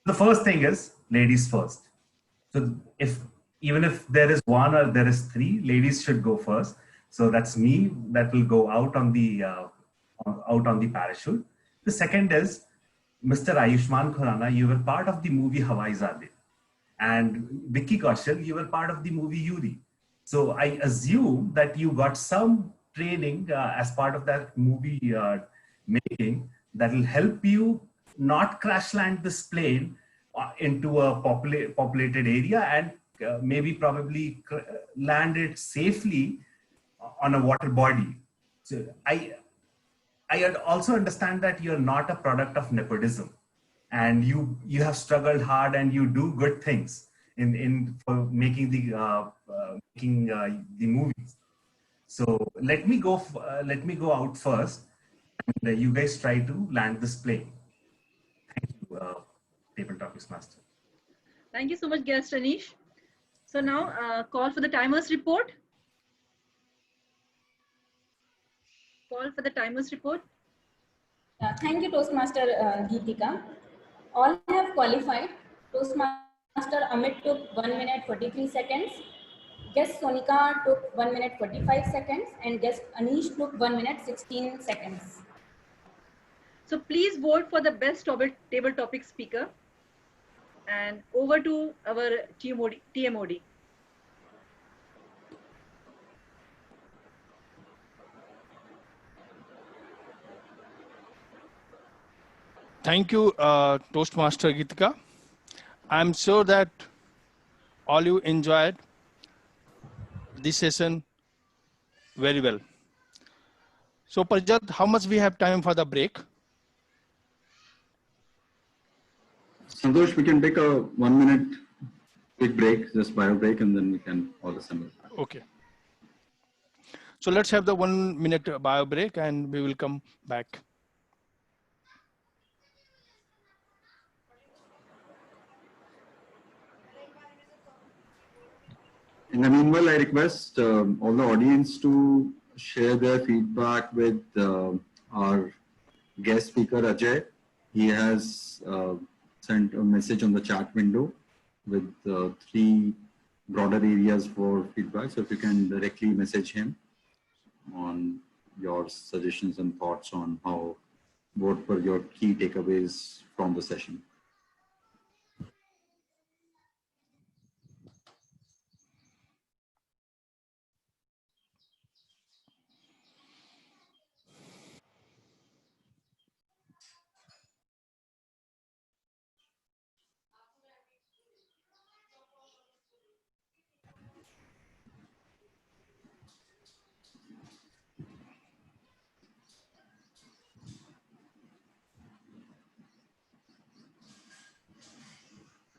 The first thing is ladies first. So even if there is 1 or there is 3, ladies should go first. So that's me that will go out on the parachute. The second is Mr. Ayushman Khurrana. You were part of the movie Hawaizade, and Vicky Kaushal, you were part of the movie Yuri. So I assume that you got some training as part of that movie making that will help you not crash land this plane into a populated area, and maybe probably land it safely on a water body. So I also understand that you're not a product of nepotism, and you have struggled hard and you do good things in for making the movies. So let me go out first, and you guys try to land this plane. Thank you, Table Topics Master. Thank you so much, guest Anish. So now call for the timers report. Call for the timers report. Thank you, Toastmaster Geetika. All have qualified. Toastmaster Amit took 1 minute 43 seconds. Guest Sonika took 1 minute 45 seconds. And guest Anish took 1 minute 16 seconds. So please vote for the best table topic speaker. And over to our TMOD. Thank you, Toastmaster Geetika. I'm sure that all you enjoyed this session very well. So Parijat, how much we have time for the break? Santosh, we can take a 1 minute quick break, just bio break, and then we can all assemble. Okay. So let's have the 1 minute bio break and we will come back. In the meanwhile, I request all the audience to share their feedback with our guest speaker, Ajay. He has sent a message on the chat window with 3 broader areas for feedback. So if you can directly message him on your suggestions and thoughts on how, what were your key takeaways from the session.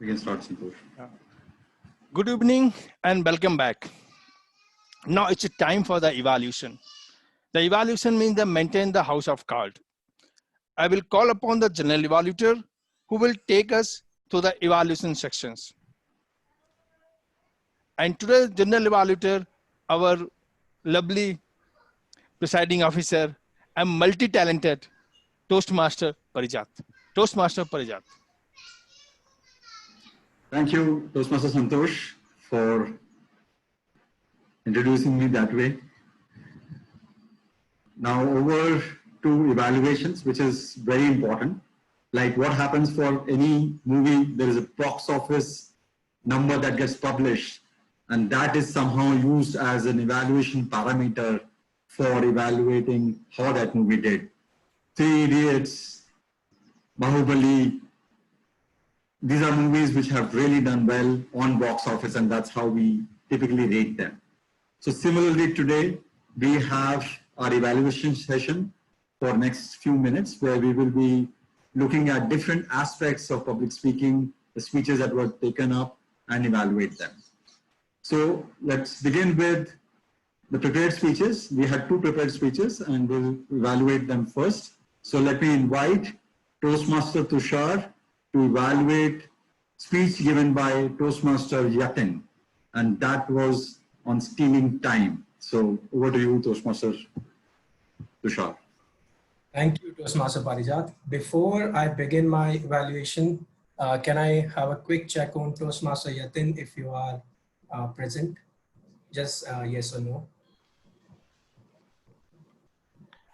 We can start, Santosh. Good evening and welcome back. Now it's time for the evaluation. The evaluation means they maintain the house of cards. I will call upon the general evaluator who will take us to the evaluation sections. And today's general evaluator, our lovely presiding officer and multi-talented Toastmaster Parijat. Toastmaster Parijat. Thank you, Toastmaster Santosh, for introducing me that way. Now over to evaluations, which is very important. Like what happens for any movie, there is a box office number that gets published, and that is somehow used as an evaluation parameter for evaluating how that movie did. 3 Idiots, Bahubali, these are movies which have really done well on box office, and that's how we typically rate them. So similarly today, we have our evaluation session for next few minutes where we will be looking at different aspects of public speaking, the speeches that were taken up, and evaluate them. So let's begin with the prepared speeches. We had 2 prepared speeches and we'll evaluate them first. So let me invite Toastmaster Tushar to evaluate speech given by Toastmaster Yatin, and that was on stealing time. So over to you, Toastmaster Tushar. Thank you, Toastmaster Parijat. Before I begin my evaluation, can I have a quick check on Toastmaster Yatin if you are present? Just yes or no.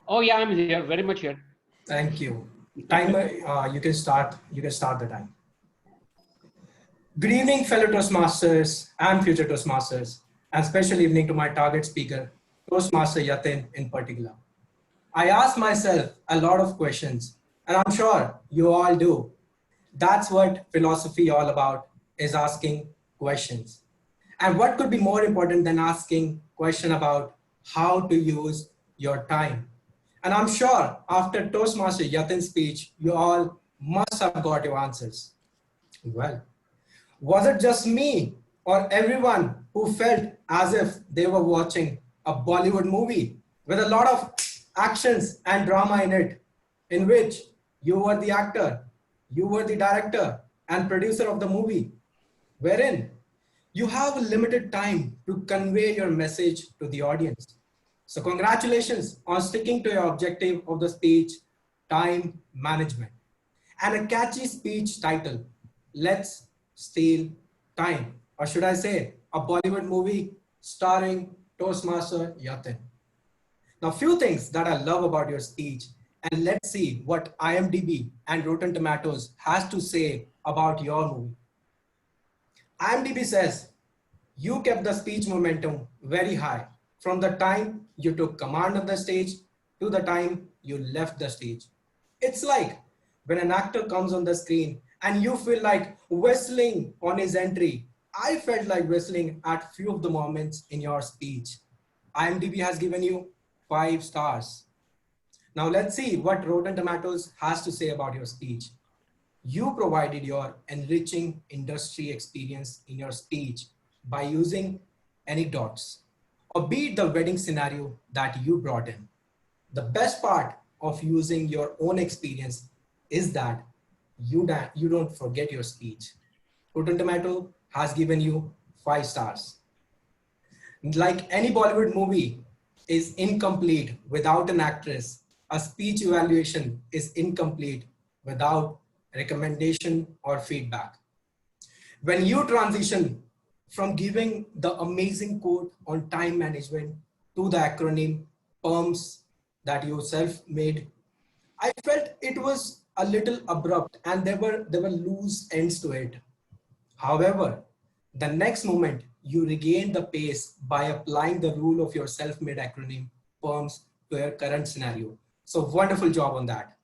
Oh yeah, I'm here, very much here. Thank you. Timer, you can start the time. Good evening, fellow Toastmasters and future Toastmasters, and special evening to my target speaker, Toastmaster Yatin in particular. I asked myself a lot of questions, and I'm sure you all do. That's what philosophy all about, is asking questions. And what could be more important than asking question about how to use your time? And I'm sure after Toastmaster Yatin's speech, you all must have got your answers. Well, was it just me or everyone who felt as if they were watching a Bollywood movie with a lot of actions and drama in it, in which you were the actor, you were the director and producer of the movie, wherein you have a limited time to convey your message to the audience. So congratulations on sticking to your objective of the speech, time management, and a catchy speech title, Let's Steal Time. Or should I say, a Bollywood movie starring Toastmaster Yatin. Now, few things that I love about your speech, and let's see what IMDb and Rotten Tomatoes has to say about your movie. IMDb says, you kept the speech momentum very high from the time you took command of the stage to the time you left the stage. It's like when an actor comes on the screen and you feel like whistling on his entry. I felt like whistling at few of the moments in your speech. IMDb has given you 5 stars. Now let's see what Rotten Tomatoes has to say about your speech. You provided your enriching industry experience in your speech by using anecdotes, or be it the wedding scenario that you brought in. The best part of using your own experience is that you don't forget your speech. Rotten Tomato has given you 5 stars. Like any Bollywood movie is incomplete without an actress, a speech evaluation is incomplete without recommendation or feedback. When you transition from giving the amazing quote on time management to the acronym PERMS that you self-made, I felt it was a little abrupt and there were loose ends to it. However, the next moment you regained the pace by applying the rule of your self-made acronym PERMS to your current scenario. So wonderful job on that.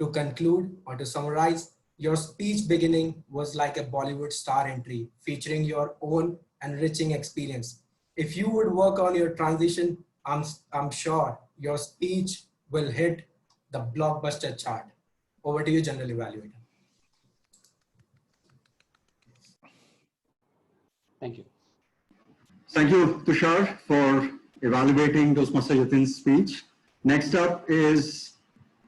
To conclude or to summarize, your speech beginning was like a Bollywood star entry featuring your own enriching experience. If you would work on your transition, I'm sure your speech will hit the blockbuster chart. Over to you, General Evaluator. Thank you. Thank you, Tushar, for evaluating Toastmaster Yatin's speech. Next up is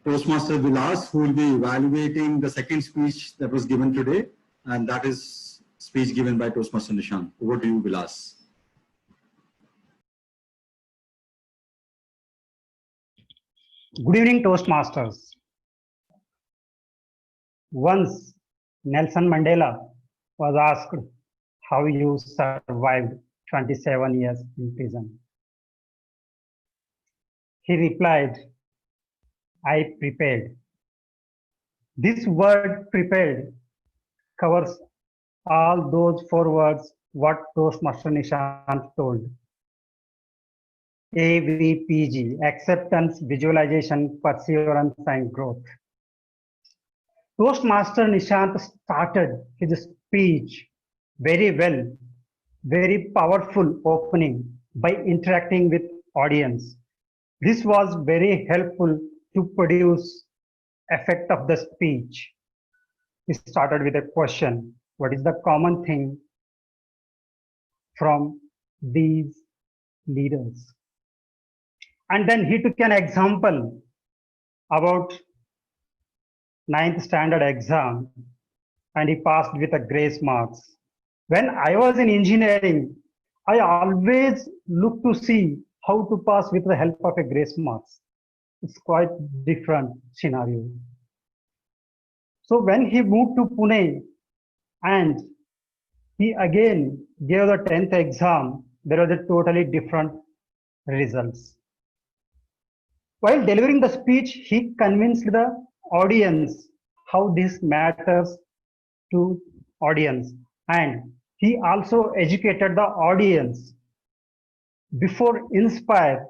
Toastmaster Vilas, who will be evaluating the second speech that was given today, and that is speech given by Toastmaster Nishant. Over to you, Vilas. Good evening, Toastmasters. Once Nelson Mandela was asked how you survived 27 years in prison. He replied, I prepared. This word prepared covers all those 4 words what Toastmaster Nishant told. AVPG, acceptance, visualization, perseverance, and growth. Toastmaster Nishant started his speech very well, very powerful opening by interacting with audience. This was very helpful to produce effect of the speech. He started with a question. What is the common thing from these leaders? And then he took an example about 9th standard exam and he passed with a grace marks. When I was in engineering, I always look to see how to pass with the help of a grace marks. It's quite different scenario. So when he moved to Pune and he again gave the 10th exam, there was a totally different results. While delivering the speech, he convinced the audience how this matters to audience, and he also educated the audience. Before inspire,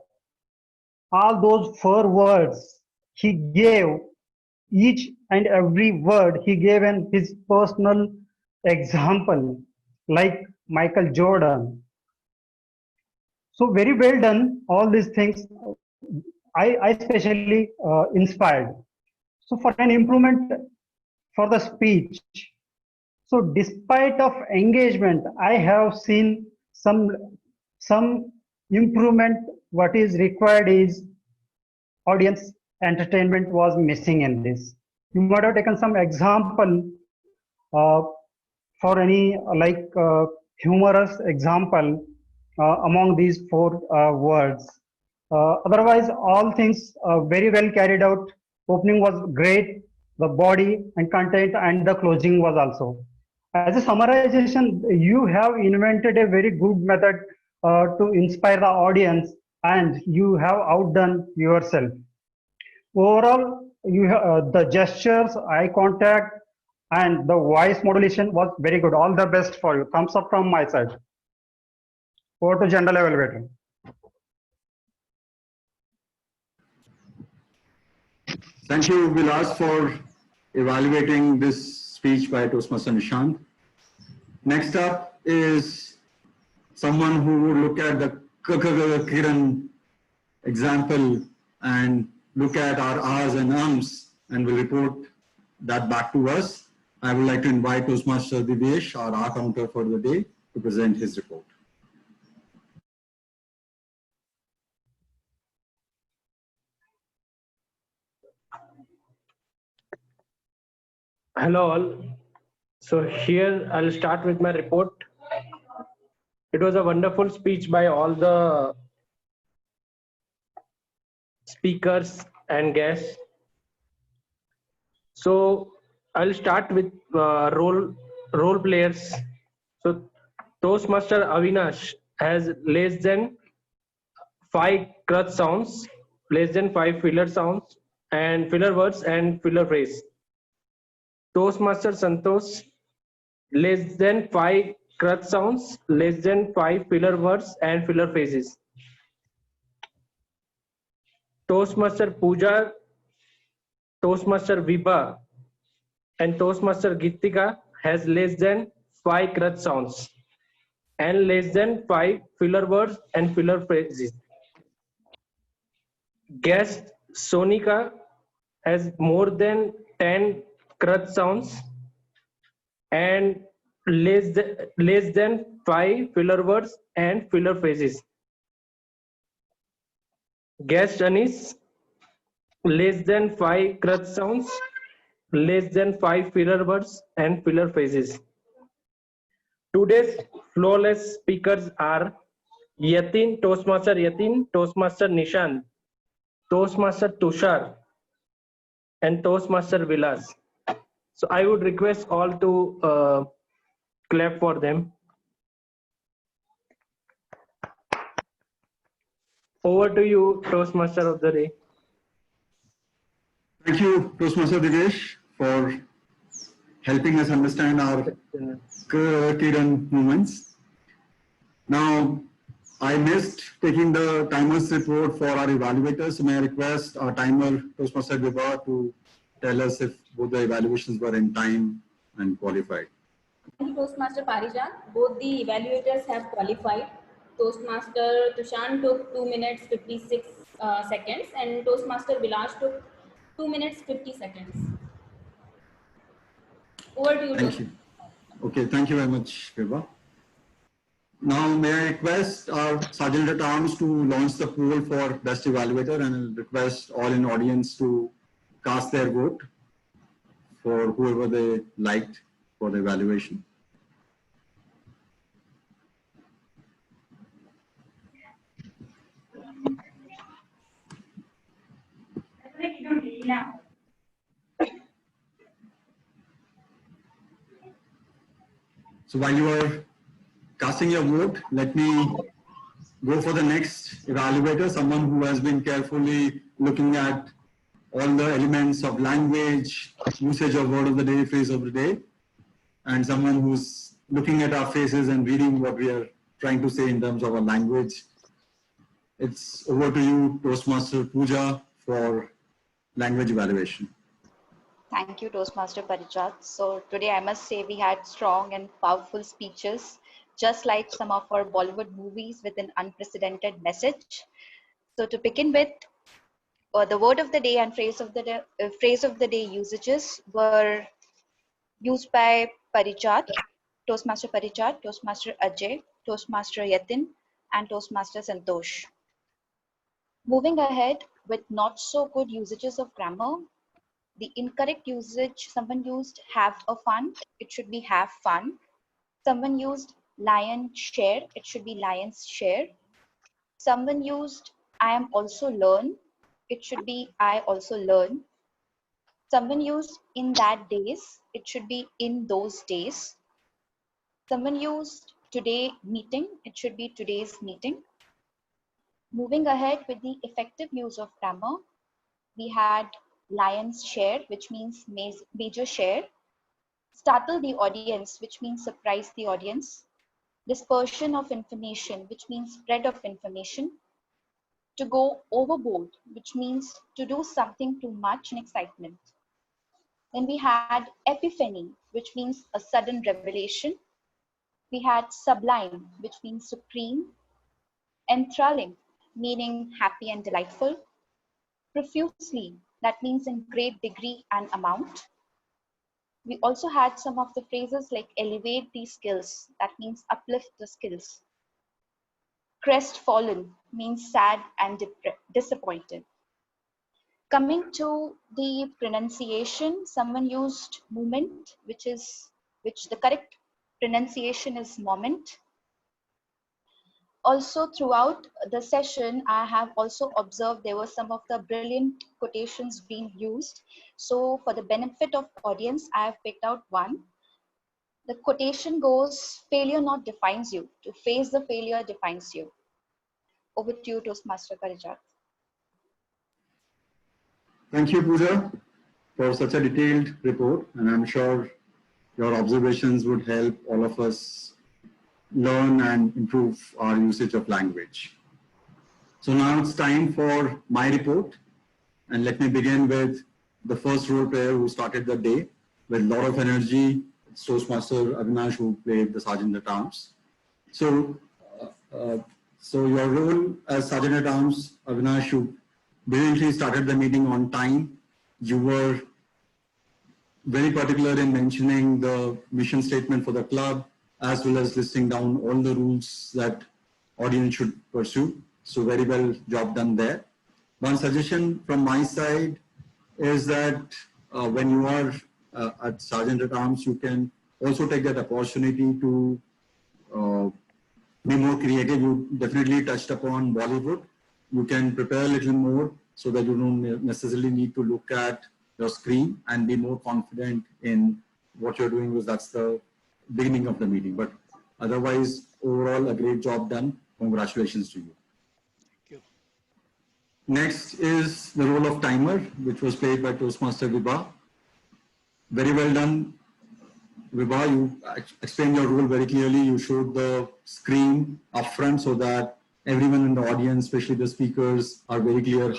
all those 4 words he gave, each and every word he gave in his personal example, like Michael Jordan. So very well done, all these things. I especially inspired. So for an improvement for the speech, so despite of engagement, I have seen some improvement. What is required is audience entertainment was missing in this. You might have taken some example uh, for any humorous example among these four words. Otherwise, all things very well carried out. Opening was great, the body and content, and the closing was also. As a summarization, you have invented a very good method to inspire the audience, and you have outdone yourself. Overall, the gestures, eye contact, and the voice modulation was very good. All the best for you. Thumbs up from my side. Over to general evaluator. Thank you, Vilas, for evaluating this speech by Toastmaster Nishant. Next up is someone who would look at the Kiran example and look at our R's and Ums and will report that back to us. I would like to invite Toastmaster Divyesh, our R counter for the day, to present his report. Hello all. So here I'll start with my report. It was a wonderful speech by all the speakers and guests. So I'll start with role players. So Toastmaster Avinash has less than 5 crutch sounds, less than 5 filler sounds, and filler words and filler phrase. Toastmaster Santosh, less than 5 crutch sounds, less than 5 filler words and filler phrases. Toastmaster Pooja, Toastmaster Vibha, and Toastmaster Gitika has less than 5 crutch sounds and less than 5 filler words and filler phrases. Guest Sonika has more than 10 crutch sounds and less than 5 filler words and filler phrases. Guest Anis, less than 5 crutch sounds, less than 5 filler words and filler phrases. Today's flawless speakers are Yatin, Toastmaster Yatin, Toastmaster Nishant, Toastmaster Tushar, and Toastmaster Vilas. So I would request all to clap for them. Over to you, Toastmaster of the day. Thank you, Toastmaster Divyesh, for helping us understand our Kiran movements. Now, I missed taking the timers report for our evaluators. May I request our timer, Toastmaster Vibha, to tell us if both the evaluations were in time and qualified. Thank you, Toastmaster Parijan. Both the evaluators have qualified. Toastmaster Tushan took 2 minutes 56 seconds and Toastmaster Vilas took 2 minutes 50 seconds. Over to you, Thank you. Okay, thank you very much, Vibha. Now, may I request our Sergeant at Arms to launch the poll for Best Evaluator, and I'll request all in audience to cast their vote for whoever they liked for the evaluation. So while you are casting your vote, let me go for the next evaluator, someone who has been carefully looking at all the elements of language, usage of word of the day, phrase of the day, and someone who's looking at our faces and reading what we are trying to say in terms of our language. It's over to you, Toastmaster Pooja, for language evaluation. Thank you, Toastmaster Parijat. So today I must say we had strong and powerful speeches, just like some of our Bollywood movies with an unprecedented message. So to begin with, The word of the day and phrase of the day usages were used by Parijat, Toastmaster Parijat, Toastmaster Ajay, Toastmaster Yatin, and Toastmaster Santosh. Moving ahead with not so good usages of grammar, the incorrect usage, someone used have a fun, it should be have fun. Someone used lion share, it should be lions share. Someone used I am also learn, it should be I also learn. Someone used in that days, it should be in those days. Someone used today meeting, it should be today's meeting. Moving ahead with the effective use of grammar, we had lion's share, which means major share. Startle the audience, which means surprise the audience. Dispersion of information, which means spread of information. To go overboard, which means to do something too much in excitement. Then we had epiphany, which means a sudden revelation. We had sublime, which means supreme. Enthralling, meaning happy and delightful. Profusely, that means in great degree and amount. We also had some of the phrases like elevate these skills, that means uplift the skills. Crestfallen means sad and disappointed. Coming to the pronunciation, someone used moment, which the correct pronunciation is moment. Also throughout the session, I have also observed there were some of the brilliant quotations being used. So for the benefit of audience, I have picked out one. The quotation goes, failure not defines you. To face the failure defines you. Over to you, Toastmaster Parijat. Thank you, Pooja, for such a detailed report. And I'm sure your observations would help all of us learn and improve our usage of language. So now it's time for my report. And let me begin with the first role player who started the day with a lot of energy. It's Toastmaster Avinash, who played the Sergeant at Arms. So your role as Sergeant at Arms, Avinash, you brilliantly started the meeting on time. You were very particular in mentioning the mission statement for the club, as well as listing down all the rules that audience should pursue. So very well job done there. One suggestion from my side is that when you are at Sergeant at Arms, you can also take that opportunity to be more creative. You definitely touched upon Bollywood. You can prepare a little more so that you don't necessarily need to look at your screen and be more confident in what you're doing, because that's the beginning of the meeting. But otherwise, overall, a great job done. Congratulations to you. Thank you. Next is the role of timer, which was played by Toastmaster Vibha. Very well done, Vibha. You explained your role very clearly. You showed the screen up front so that everyone in the audience, especially the speakers, are very clear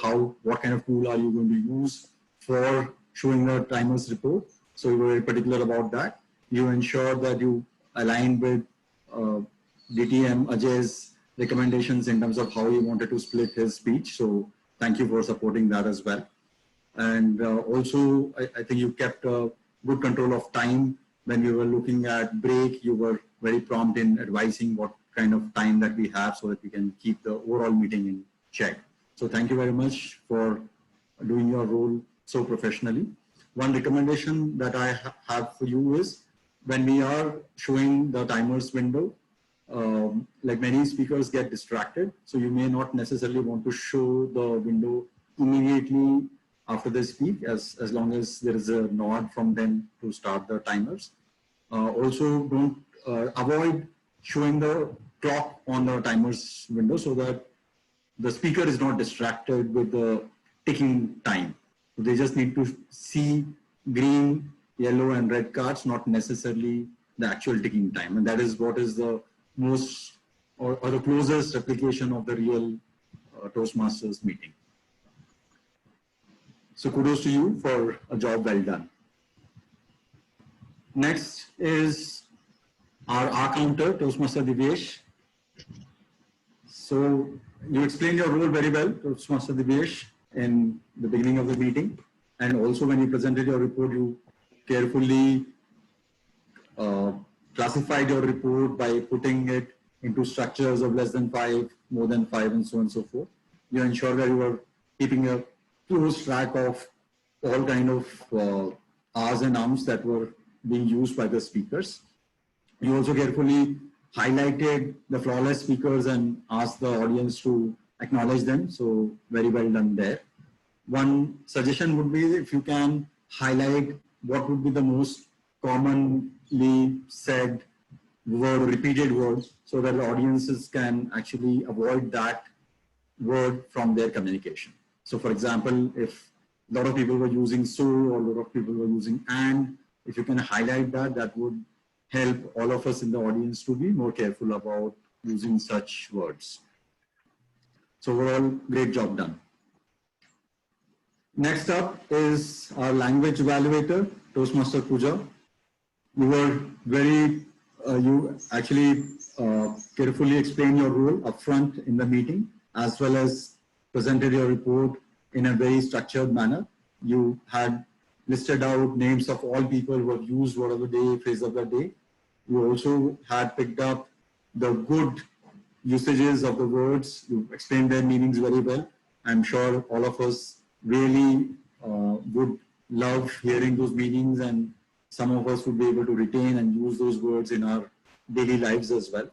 what kind of tool are you going to use for showing the timer's report. So you were very particular about that. You ensured that you aligned with DTM Ajay's recommendations in terms of how he wanted to split his speech. So thank you for supporting that as well. And also, I think you kept good control of time. When we were looking at break, you were very prompt in advising what kind of time that we have so that we can keep the overall meeting in check. So thank you very much for doing your role so professionally. One recommendation that I have for you is when we are showing the timers window, like many speakers get distracted. So you may not necessarily want to show the window immediately after they speak, as long as there is a nod from them to start the timers. Also, don't avoid showing the clock on the timers window so that the speaker is not distracted with the ticking time. They just need to see green, yellow, and red cards, not necessarily the actual ticking time. And that is what is the most or the closest replication of the real Toastmasters meeting. So kudos to you for a job well done. Next is our R-counter, Toastmaster Divyesh. So you explained your role very well, Toastmaster Divyesh. in the beginning of the meeting. And also when you presented your report, you carefully classified your report by putting it into structures of less than 5, more than 5, and so on and so forth. You ensure that you are keeping a close track of all kind of R's and Ms that were being used by the speakers. You also carefully highlighted the flawless speakers and asked the audience to acknowledge them. So very well done there. One suggestion would be if you can highlight what would be the most commonly said word, repeated words, so that the audiences can actually avoid that word from their communication. So for example, if a lot of people were using so or a lot of people were using and, if you can highlight that, that would help all of us in the audience to be more careful about using such words. So overall, great job done. Next up is our language evaluator, Toastmaster Pooja. You were very, you actually carefully explained your role upfront in the meeting, as well as presented your report in a very structured manner. You had listed out names of all people who have used word of the day, phrase of the day. You also had picked up the good usages of the words. You explained their meanings very well. I'm sure all of us really would love hearing those meanings, and some of us would be able to retain and use those words in our daily lives as well.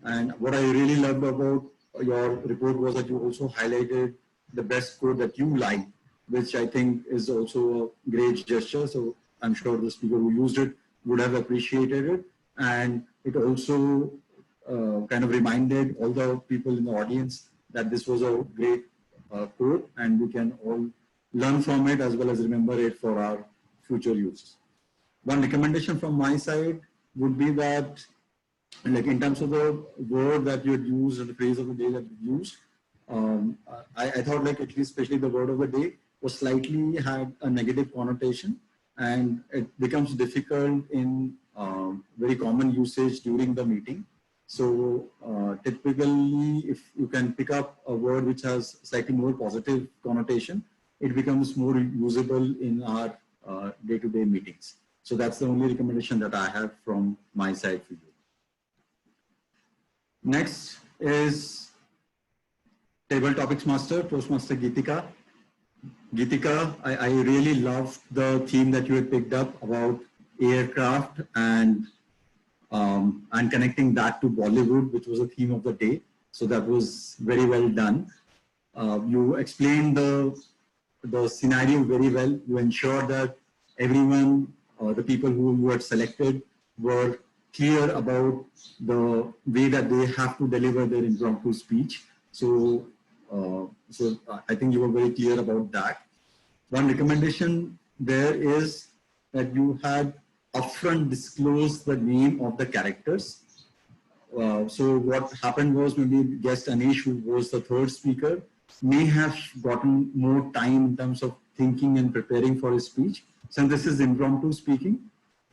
And what I really loved about your report was that you also highlighted the best quote that you liked, which I think is also a great gesture. So I'm sure the speaker who used it would have appreciated it. And it also kind of reminded all the people in the audience that this was a great quote, and we can all learn from it as well as remember it for our future use. One recommendation from my side would be that, like in terms of the word that you had used or the phrase of the day that you used, I thought like at least especially the word of the day was slightly had a negative connotation, and it becomes difficult in very common usage during the meeting. So typically, if you can pick up a word which has slightly more positive connotation, it becomes more usable in our day-to-day meetings. So that's the only recommendation that I have from my side for you. Next is Table Topics Master, Toastmaster Geetika. Geetika, I really loved the theme that you had picked up about aircraft and connecting that to Bollywood, which was a theme of the day. So that was very well done. You explained the scenario very well. You ensured that everyone, the people who you had selected, were clear about the way that they have to deliver their impromptu speech. So, so I think you were very clear about that. One recommendation there is that you had upfront disclosed the name of the characters. So what happened was maybe guest Anish, who was the third speaker, may have gotten more time in terms of thinking and preparing for his speech. Since this is impromptu speaking,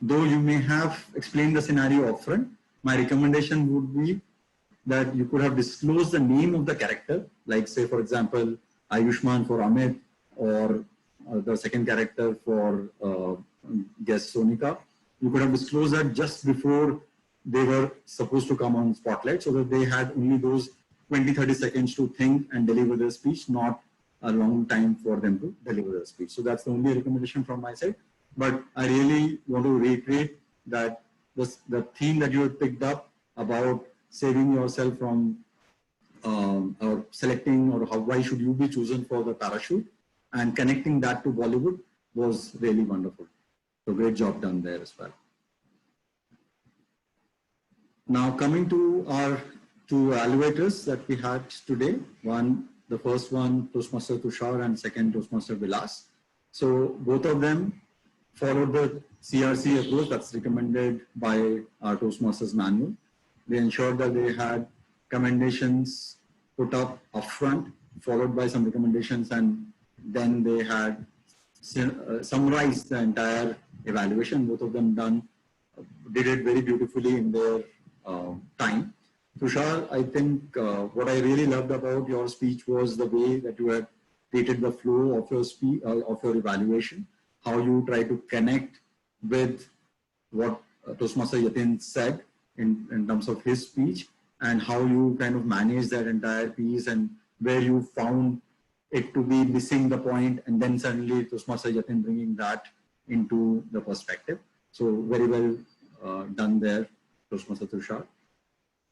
though you may have explained the scenario upfront, my recommendation would be that you could have disclosed the name of the character, like say for example, Ayushman for Amit, or the second character for guest Sonika. You could have disclosed that just before they were supposed to come on spotlight, so that they had only those 20-30 seconds to think and deliver their speech, not a long time for them to deliver their speech. So that's the only recommendation from my side. But I really want to reiterate that the theme that you have picked up about saving yourself from or selecting, or why should you be chosen for the parachute, and connecting that to Bollywood was really wonderful. So great job done there as well. Now coming to our two evaluators that we had today. The first one, Toastmaster Tushar, and second, Toastmaster Vilas. So both of them followed the CRC approach that's recommended by our Toastmasters manual. They ensured that they had commendations put up upfront, followed by some recommendations, and then they had summarized the entire evaluation. Both of them did it very beautifully in their time. Tushar, I think what I really loved about your speech was the way that you had created the flow of your speech, of your evaluation, how you try to connect with what Toastmaster Yatin said in terms of his speech, and how you kind of manage that entire piece, and where you found it to be missing the point, and then suddenly Toastmaster Yatin bringing that into the perspective. So very well done there, Toastmaster Tushar.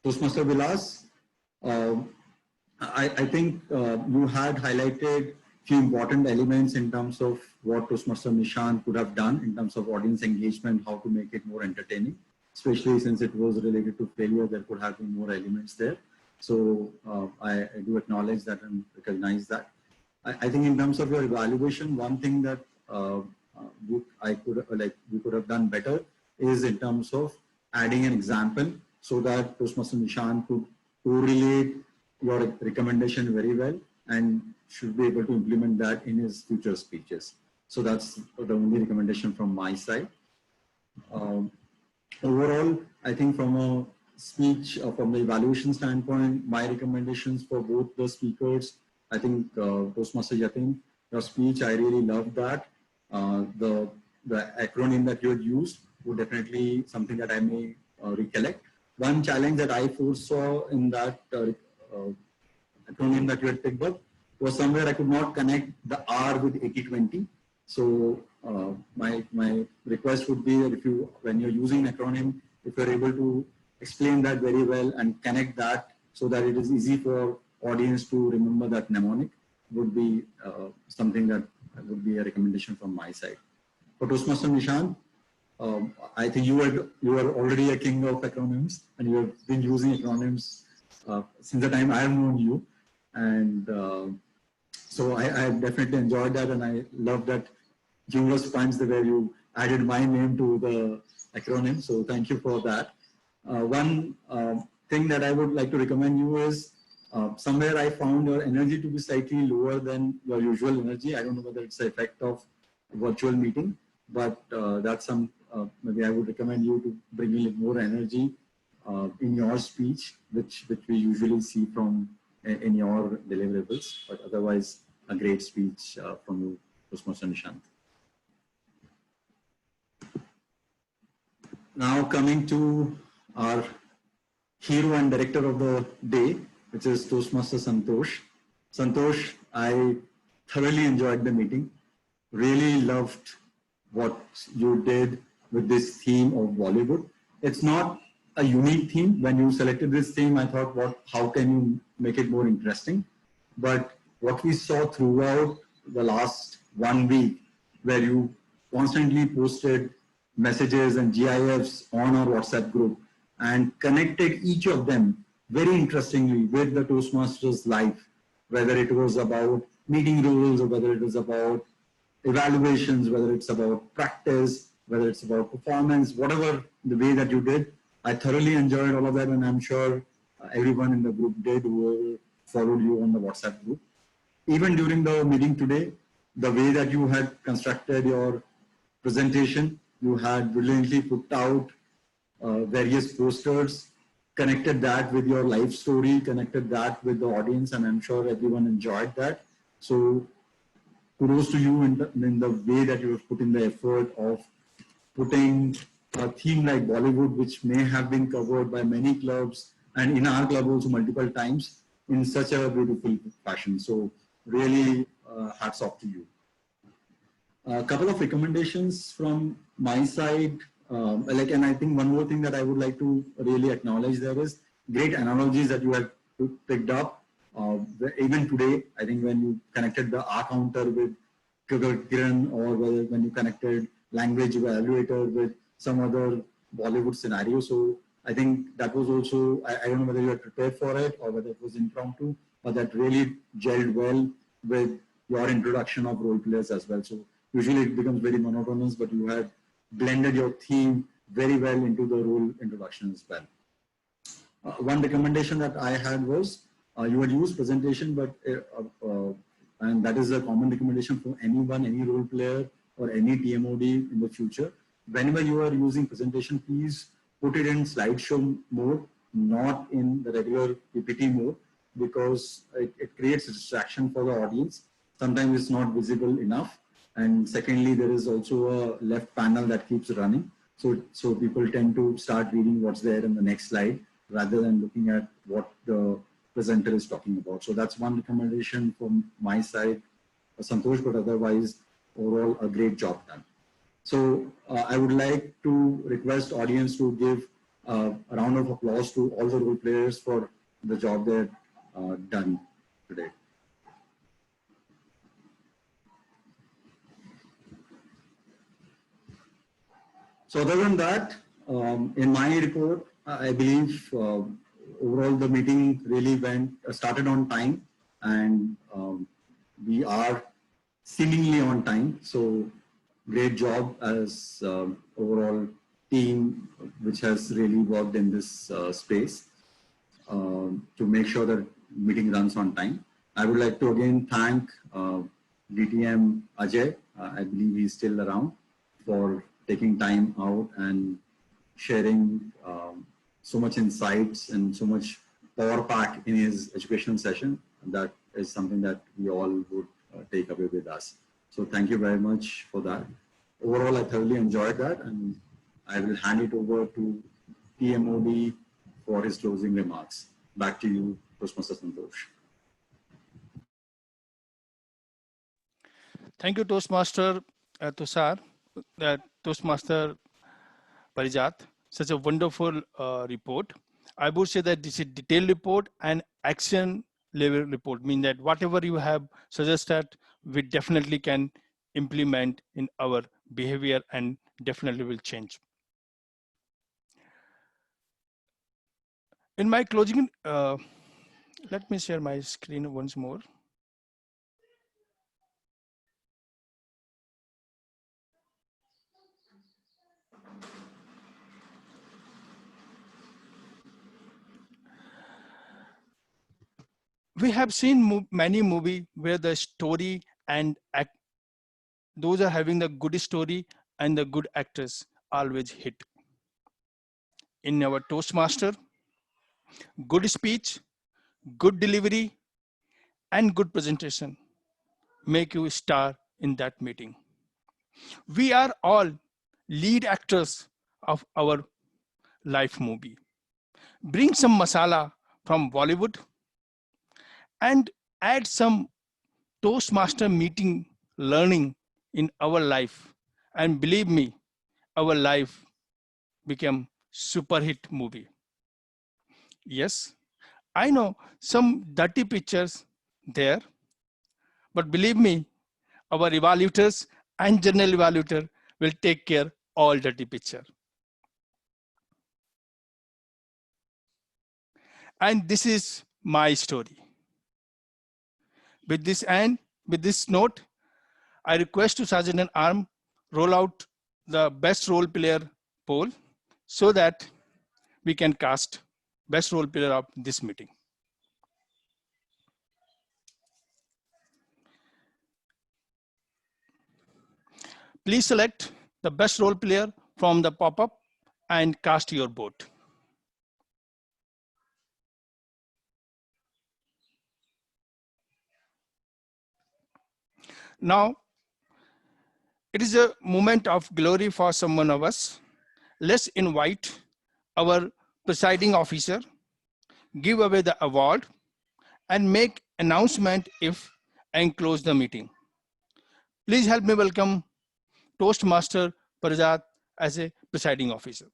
Toastmaster Vilas, I think you had highlighted few important elements in terms of what Toastmaster Nishant could have done in terms of audience engagement, how to make it more entertaining, especially since it was related to failure, there could have been more elements there. So I do acknowledge that and recognize that. I think in terms of your evaluation, one thing that we could have done better is in terms of adding an example so that Toastmaster Nishant could correlate your recommendation very well and should be able to implement that in his future speeches. So that's the only recommendation from my side. Overall, I think from a speech, from the evaluation standpoint, my recommendations for both the speakers, I think Toastmaster Yatin, your speech, I really loved that. The acronym that you had used would definitely something that I may recollect. One challenge that I foresaw in that acronym that you had picked up was somewhere I could not connect the R with 80-20. So my request would be that if you, when you're using an acronym, if you're able to explain that very well and connect that so that it is easy for audience to remember that mnemonic, would be something that would be a recommendation from my side. For Toastmaster Nishant, I think you are already a king of acronyms, and you have been using acronyms since the time I have known you, and so I have definitely enjoyed that, and I love that humorous punch where you added my name to the acronym. So thank you for that. One thing that I would like to recommend you is somewhere I found your energy to be slightly lower than your usual energy. I don't know whether it's the effect of virtual meeting, but that's some, maybe I would recommend you to bring in more energy in your speech, which we usually see from in your deliverables, but otherwise a great speech from you, Toastmaster Nishant. Now coming to our hero and director of the day, which is Toastmaster Santosh. Santosh, I thoroughly enjoyed the meeting, really loved what you did with this theme of Bollywood. It's not a unique theme. When you selected this theme, I thought, how can you make it more interesting? But what we saw throughout the last 1 week, where you constantly posted messages and GIFs on our WhatsApp group and connected each of them very interestingly with the Toastmasters life, whether it was about meeting rules or whether it was about evaluations, whether it's about practice, whether it's about performance, whatever the way that you did, I thoroughly enjoyed all of that, and I'm sure everyone in the group did who followed you on the WhatsApp group. Even during the meeting today, the way that you had constructed your presentation, you had brilliantly put out various posters, connected that with your life story, connected that with the audience, and I'm sure everyone enjoyed that. So kudos to you in the way that you have put in the effort of putting a theme like Bollywood, which may have been covered by many clubs and in our club also multiple times, in such a beautiful fashion. So really hats off to you. A couple of recommendations from my side. And I think one more thing that I would like to really acknowledge there is great analogies that you have picked up. Even today, I think when you connected the R counter with Kiran, or when you connected language evaluator with some other Bollywood scenario. So I think that was also, I don't know whether you had prepared for it or whether it was impromptu, but that really gelled well with your introduction of role players as well. So usually it becomes very monotonous, but you had blended your theme very well into the role introduction as well. One recommendation that I had was you had used presentation, but and that is a common recommendation for anyone, any role player or any TMOD in the future. Whenever you are using presentation, please put it in slideshow mode, not in the regular PPT mode, because it creates a distraction for the audience. sometimes it's not visible enough. And secondly, there is also a left panel that keeps running. So people tend to start reading what's there in the next slide rather than looking at what the presenter is talking about. So that's one recommendation from my side, Santosh, but otherwise, overall, a great job done. So I would like to request audience to give a round of applause to all the role players for the job they've done today. So other than that, in my report, I believe overall the meeting really started on time, and we are seemingly on time. So great job as overall team which has really worked in this space to make sure that meeting runs on time. I would like to again thank DTM Ajay, I believe he's still around, for taking time out and sharing so much insights and so much power pack in his educational session. And that is something that we all would take away with us. So thank you very much for that. Overall, I thoroughly enjoyed that, and I will hand it over to TMOD for his closing remarks. Back to you, Toastmaster Santosh. Thank you, Toastmaster Tushar, Toastmaster Parijat. Such a wonderful report. I would say that this is a detailed report and action level report, mean that whatever you have suggested, we definitely can implement in our behavior and definitely will change. In my closing, let me share my screen once more. We have seen many movies where the story and those are having the good story and the good actors always hit. In our Toastmaster, good speech, good delivery, and good presentation make you a star in that meeting. We are all lead actors of our life movie. Bring some masala from Bollywood and add some Toastmaster meeting learning in our life. And believe me, our life became super hit movie. Yes, I know some dirty pictures there, but believe me, our evaluators and general evaluator will take care all dirty picture. And this is my story. With this note, I request to Sergeant at Arms roll out the best role player poll so that we can cast best role player of this meeting. Please select the best role player from the pop-up and cast your vote. Now, it is a moment of glory for someone of us. Let's invite our presiding officer, give away the award, and make announcement and close the meeting. Please help me welcome Toastmaster Parijat as a presiding officer.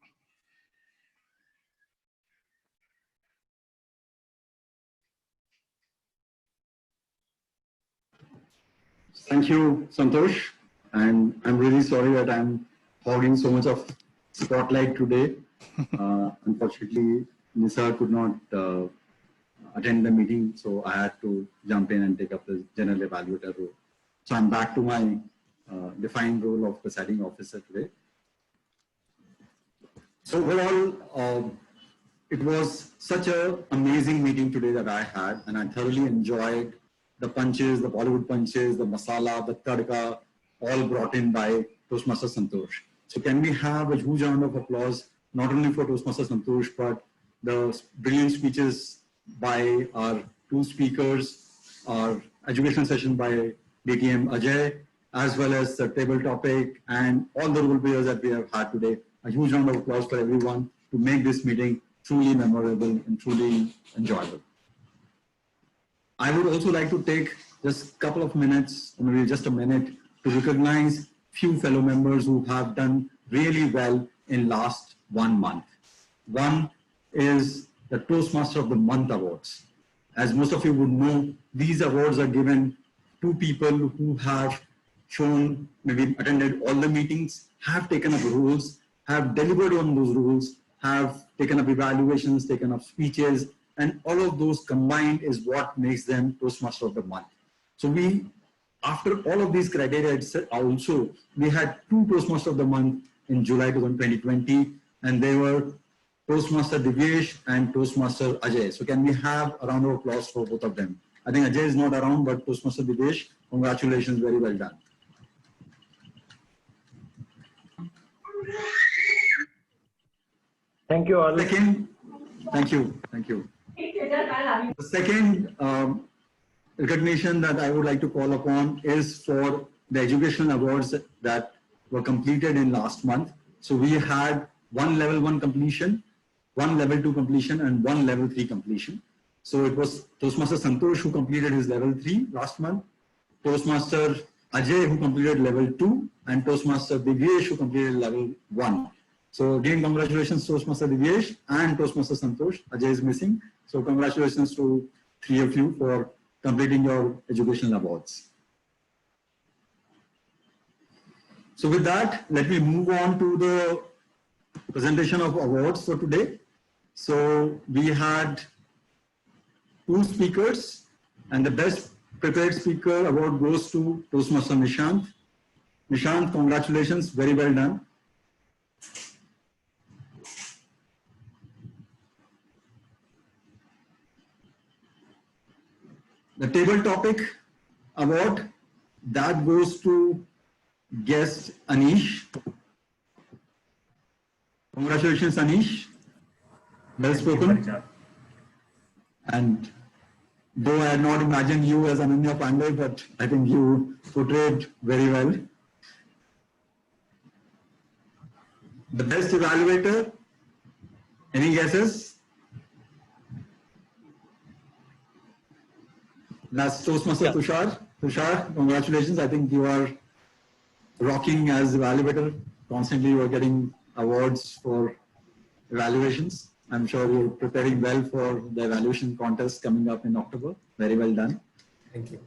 Thank you, Santosh. And I'm really sorry that I'm hogging so much of spotlight today. Unfortunately, Nisa could not attend the meeting, so I had to jump in and take up the general evaluator role. So I'm back to my defined role of presiding officer today. So overall, it was such an amazing meeting today that I had, and I thoroughly enjoyed the punches, the Bollywood punches, the masala, the tadka, all brought in by Toastmaster Santosh. So can we have a huge round of applause, not only for Toastmaster Santosh, but the brilliant speeches by our two speakers, our educational session by DTM Ajay, as well as the table topic and all the role players that we have had today. A huge round of applause for everyone to make this meeting truly memorable and truly enjoyable. I would also like to take just a couple of minutes, or maybe just a minute, to recognize few fellow members who have done really well in last 1 month. One is the Toastmaster of the Month Awards. As most of you would know, these awards are given to people who have shown, maybe attended all the meetings, have taken up rules, have delivered on those rules, have taken up evaluations, taken up speeches, and all of those combined is what makes them Toastmaster of the Month. So we, after all of these criteria also, we had 2 Toastmaster of the Month in July 2020, and they were Toastmaster Divyesh and Toastmaster Ajay. So can we have a round of applause for both of them? I think Ajay is not around, but Toastmaster Divyesh, congratulations, very well done. Thank you all. Second, thank you. The second recognition that I would like to call upon is for the educational awards that were completed in last month. So we had 1 level 1 completion, 1 level 2 completion, and 1 level 3 completion. So it was Toastmaster Santosh who completed his level 3 last month, Toastmaster Ajay who completed level 2, and Toastmaster Divyesh who completed level 1. So again, congratulations Toastmaster Divyesh and Toastmaster Santosh. Ajay is missing. So congratulations to 3 of you for completing your educational awards. So with that, let me move on to the presentation of awards for today. So we had 2 speakers, and the best prepared speaker award goes to Toastmaster Nishant. Nishant, congratulations, very well done. The table topic award, that goes to guest Anish. Congratulations, Anish. Well spoken. And though I had not imagined you as Ananya Pandey, but I think you portrayed very well. The best evaluator, any guesses? That's Toastmaster Tushar. Tushar, congratulations. I think you are rocking as evaluator. Constantly you are getting awards for evaluations. I'm sure you're preparing well for the evaluation contest coming up in October. Very well done. Thank you.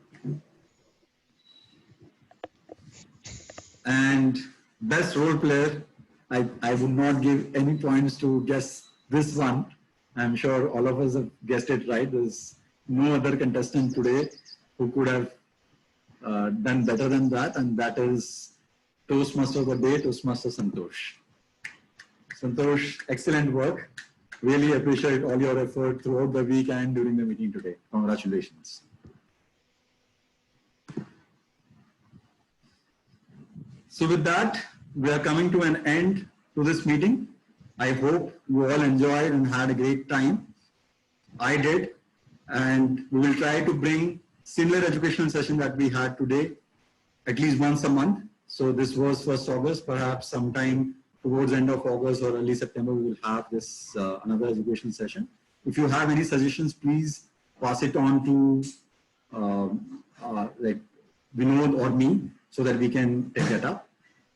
And best role player, I would not give any points to guess this one. I'm sure all of us have guessed it right. There's no other contestant today who could have done better than that, and that is Toastmaster of the Day, Toastmaster Santosh. Santosh, excellent work. Really appreciate all your effort throughout the week and during the meeting today. Congratulations. So with that, we are coming to an end to this meeting. I hope you all enjoyed and had a great time. I did, and we will try to bring similar educational session that we had today at least once a month. So this was 1st August, perhaps sometime towards the end of August or early September, we will have this another education session. If you have any suggestions, please pass it on to like Vinod or me so that we can take that up.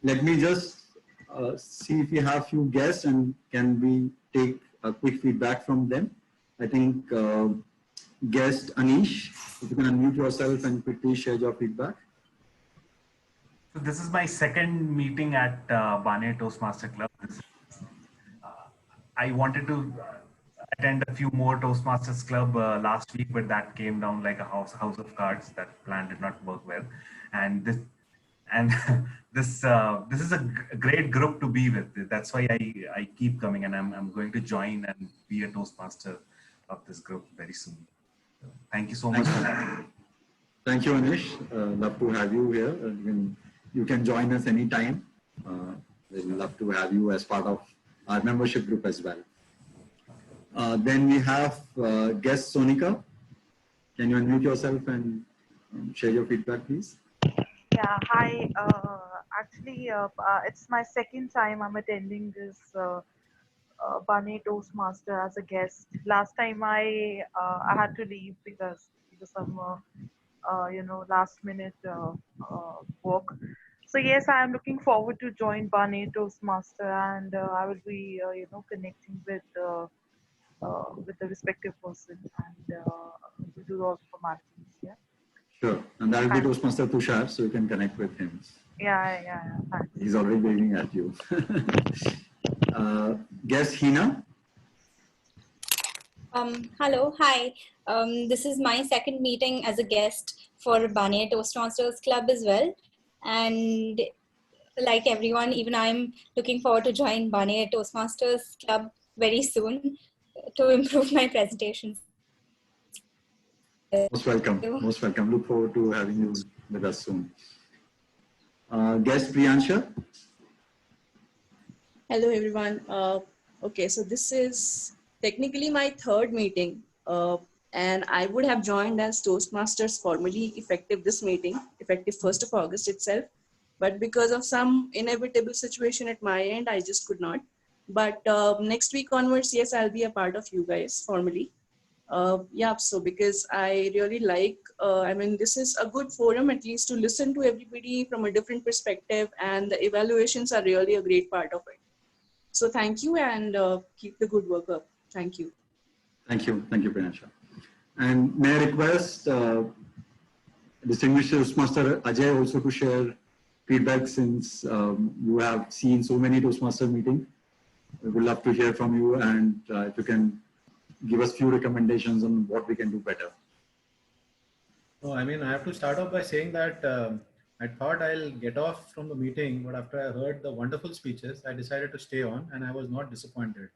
Let me just see if we have few guests and can we take a quick feedback from them. I think guest Anish, if you can unmute yourself and quickly share your feedback. So this is my second meeting at Bane Toastmaster Club. I wanted to attend a few more Toastmasters Club last week, but that came down like a house of cards. That plan did not work well, and this is a great group to be with. That's why I keep coming, and I'm going to join and be a Toastmaster of this group very soon. Thank you so much for that. Thank you, Anish. Love to have you here. You can join us anytime. We'd love to have you as part of our membership group as well. Then we have guest Sonika. Can you unmute yourself and share your feedback, please? Yeah, hi. Actually, it's my second time I'm attending this Bane Toastmaster as a guest. Last time I had to leave because some last minute work. So yes, I am looking forward to join Bane Toastmaster, and I will be connecting with the respective person and to do all the formalities. Yeah. Sure. And that will be Thanks. Toastmaster Tushar, so you can connect with him. Yeah. Thanks. He's already waving at you. Guest Hina. Hello, hi. This is my second meeting as a guest for Bane Toastmasters Club as well. And like everyone, even I'm looking forward to join Bane Toastmasters Club very soon to improve my presentations. Most welcome. Most welcome. Look forward to having you with us soon. Guest Priyansha. Hello, everyone. Okay, so this is technically my third meeting, and I would have joined as Toastmasters formally effective this meeting, effective 1st of August itself. But because of some inevitable situation at my end, I just could not. But next week onwards, yes, I'll be a part of you guys formally. Yeah, so because I really like, this is a good forum at least to listen to everybody from a different perspective, and the evaluations are really a great part of it. So thank you, and keep the good work up. Thank you. Thank you, Priyansha. And may I request distinguished Toastmaster Ajay also to share feedback, since you have seen so many Toastmaster meetings. We would love to hear from you, and if you can give us few recommendations on what we can do better. Oh, I have to start off by saying that I thought I'll get off from the meeting, but after I heard the wonderful speeches, I decided to stay on, and I was not disappointed.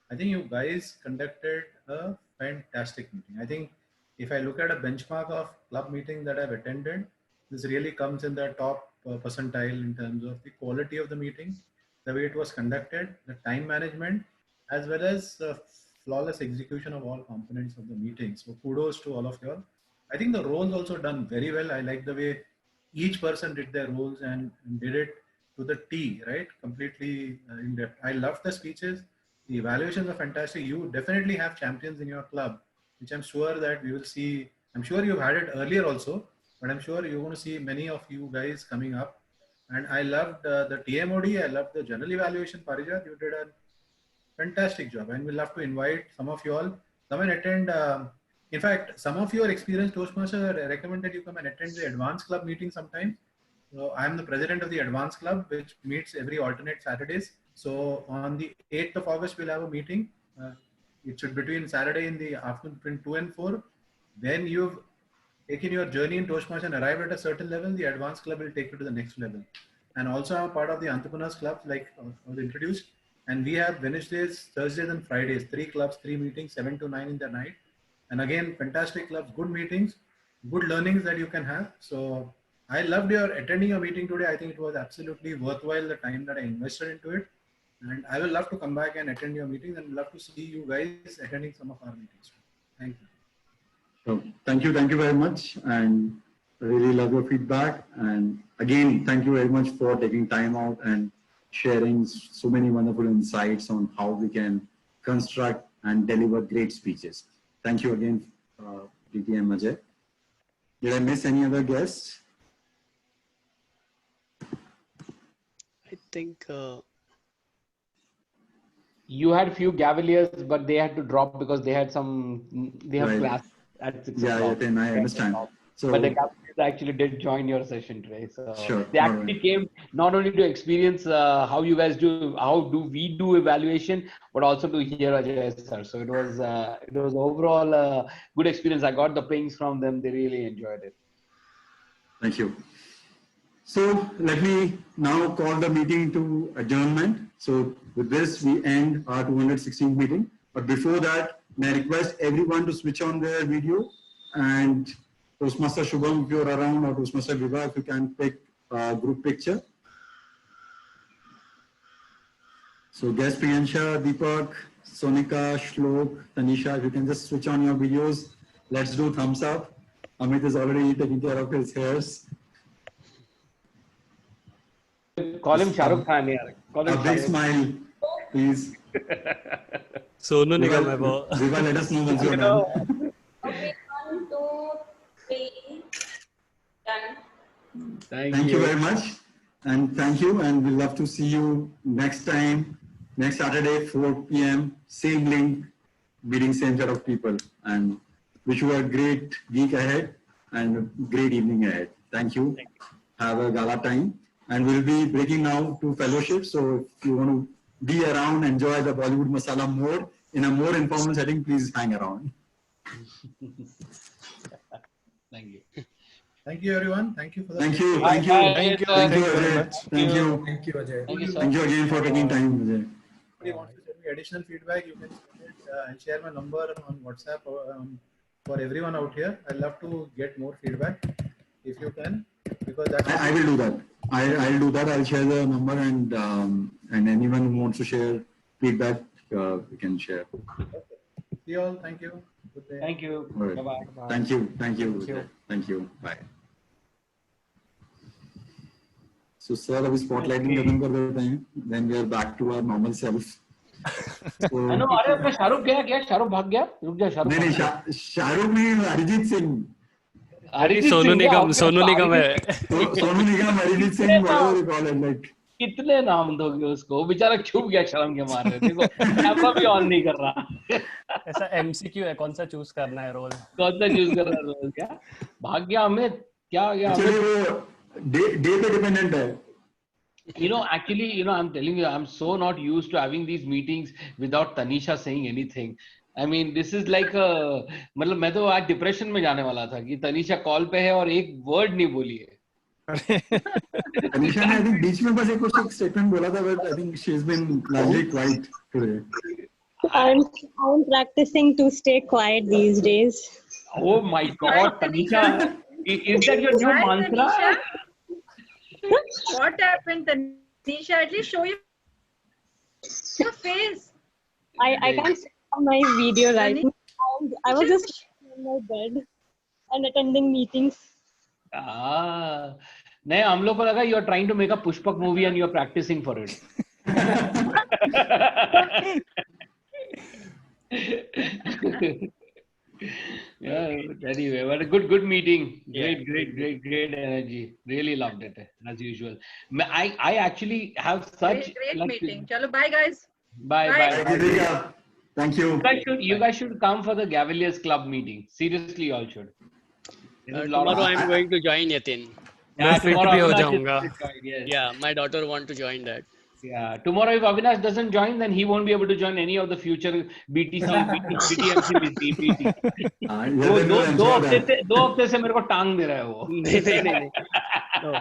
I think you guys conducted a fantastic meeting. I think if I look at a benchmark of club meeting that I've attended, this really comes in the top percentile in terms of the quality of the meeting, the way it was conducted, the time management, as well as the flawless execution of all components of the meeting. So kudos to all of you all. I think the roles also done very well. I like the way each person did their roles and did it to the T, right? Completely in depth. I loved the speeches. The evaluations are fantastic. You definitely have champions in your club, which I'm sure that we will see. I'm sure you've had it earlier also, but I'm sure you're going to see many of you guys coming up. And I loved the TMOD. I loved the general evaluation. Parijat, you did a fantastic job. And we'll have to invite some of you all come and attend. In fact, some of your experienced Toastmasters, I recommend that you come and attend the Advanced Club meeting sometime. So I'm the president of the Advanced Club, which meets every alternate Saturdays. So on the 8th of August, we'll have a meeting. It should be between Saturday in the afternoon between 2 and 4. Then you've taken your journey in Toastmasters and arrived at a certain level, the Advanced Club will take you to the next level. And also I'm part of the Entrepreneurs Club, like I was introduced. And we have Wednesdays, Thursdays, and Fridays, 3 clubs, 3 meetings, 7 to 9 in the night. And again, fantastic clubs, good meetings, good learnings that you can have. So I loved your attending your meeting today. I think it was absolutely worthwhile the time that I invested into it. And I will love to come back and attend your meetings, and love to see you guys attending some of our meetings. Thank you. So thank you very much, and I really love your feedback. And again, thank you very much for taking time out and sharing so many wonderful insights on how we can construct and deliver great speeches. Thank you again, Preeti and Ajay. Did I miss any other guests? I think you had few Cavaliers, but they had to drop because they had Right. class at 6 Yeah, o'clock. then I understand. So, But the Cavaliers actually did join your session today. So Sure. they actually came not only to experience how you guys do, how do we do evaluation, but also to hear Ajay sir. So it was overall good experience. I got the pings from them. They really enjoyed it. Thank you. So let me now call the meeting to adjournment. So with this, we end our 216th meeting. But before that, may I request everyone to switch on their video, and Toastmaster Shubham, if you're around, or Toastmaster Vibha, if you can pick a group picture. So guest Priyansha, Deepak, Sonika, Shlok, Tanisha, if you can just switch on your videos. Let's do thumbs up. Amit is already taking care of his hairs. Call him Shah Rukh Khan, yaar. Call him A big Shah Rukh. smile, please. Sonu Nigam hai wo. Viva, let us know once you're done. Okay, 1, 2, 3, done. Thank you very much. And thank you. And we'd love to see you next time, next Saturday, 4 p.m. Same link, meeting same set of people. And wish you a great week ahead and a great evening ahead. Thank you. Have a gala time. And we'll be breaking now to fellowship. So if you want to be around, enjoy the Bollywood Masala more in a more informal setting, please hang around. Thank you. Thank you, everyone. Thank you for the. Thank you. Bye, Thank you. bye. Thank you. Thank you very Ajay. much. Thank you. Thank you, Ajay. Thank you, sir. Thank you again for taking time, Ajay. If you want to send me additional feedback, you can send it. I'll share my number on WhatsApp for everyone out here. I'd love to get more feedback if you can, because that's. I will do that. I'll do that. I'll share the number and anyone who wants to share feedback, we can share. See you all. Thank you. Good day. Thank you. All right. Bye-bye. Thank you. Thank you. Thank you. Bye. So, sir, अभी spotlighting खत्म कर देते हैं. Then we are back to our normal self. So, no अरे अपना शाहरुख गया क्या? शाहरुख भाग गया? रुक जा शाहरुख. नहीं शाहरुख नहीं, अरिजीत सिंह. अरिजीत सोनू सिंह निगम, क्या? सोनू निगम है. Sonu Nigam, Arijit Singh, whatever you call it, like. कितने नाम दोगे उसको? वो बेचारा छुप गया शर्म के मारे. देखो कैमरा भी ऑन नहीं कर रहा. ऐसा MCQ है, कौन सा चूज करना है रोल? कौन सा चूज कर रहा है रोल? क्या भाग गया अमित? क्या आ गया Actually, अमित? वो day पे dependent है. Actually, I'm telling you, I'm so not used to having these meetings without Tanisha saying anything. I mean, this is like मतलब मैं तो आज डिप्रेशन में जाने वाला था कि तनीषा कॉल पे है और एक वर्ड नहीं बोली है. तनीषा ने I think बीच में बस एक स्टेटमेंट बोला था, but I think she's been largely quiet today. I'm practicing to stay quiet these days. Oh my God, Tanisha, is that your new Hi, mantra? Tanisha. What happened, Tanisha? At least show your face. I can't see my video right now. I was just in my bed and attending meetings. नहीं, हम लोग को लगा you are trying to make a Pushpak movie and you are practicing for it. Yeah, anyway, but a good meeting. Great energy. Really loved it as usual. I actually have such Great meeting. Chalo, bye guys. Bye. Thank you. You guys should come for the Gavaliers Club meeting. Seriously, you all should. Tomorrow I'm going to join Yatin. मैं fit भी हो जाऊंगा. Yeah, my daughter want to join that. Yeah. Tomorrow, if Avinash doesn't join, then he won't be able to join any of the future BTC, BTMC, BT. दो हफ्ते से मेरे को टांग दे रहा है वो. नहीं. No.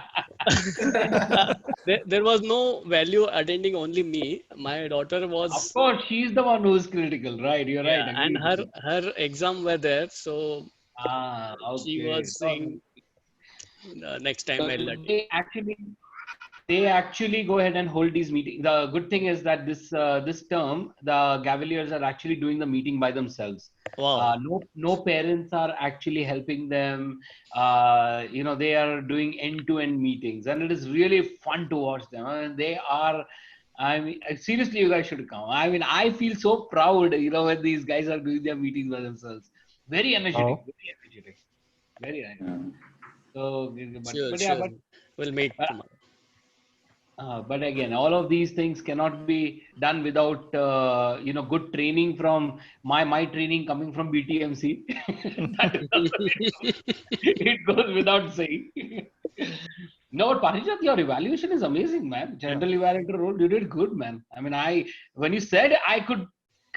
There was no value attending only me. My daughter was. Of course, she's the one who's critical, right? You're right. And her exam were there, so okay. she was saying next time I'll attend. They actually go ahead and hold these meetings. The good thing is that this term, the Gavaliers are actually doing the meeting by themselves. Wow. No parents are actually helping them. They are doing end-to-end meetings, and it is really fun to watch them. And they are. I mean, seriously, you guys should come. I mean, I feel so proud, when these guys are doing their meetings by themselves. Very energetic. Very nice. So, Sure. We'll meet tomorrow. But again, all of these things cannot be done without good training from my training coming from BTMC. It goes without saying. No, but Parijat, your evaluation is amazing, man. General evaluator role, you did good, man. I mean, when you said I could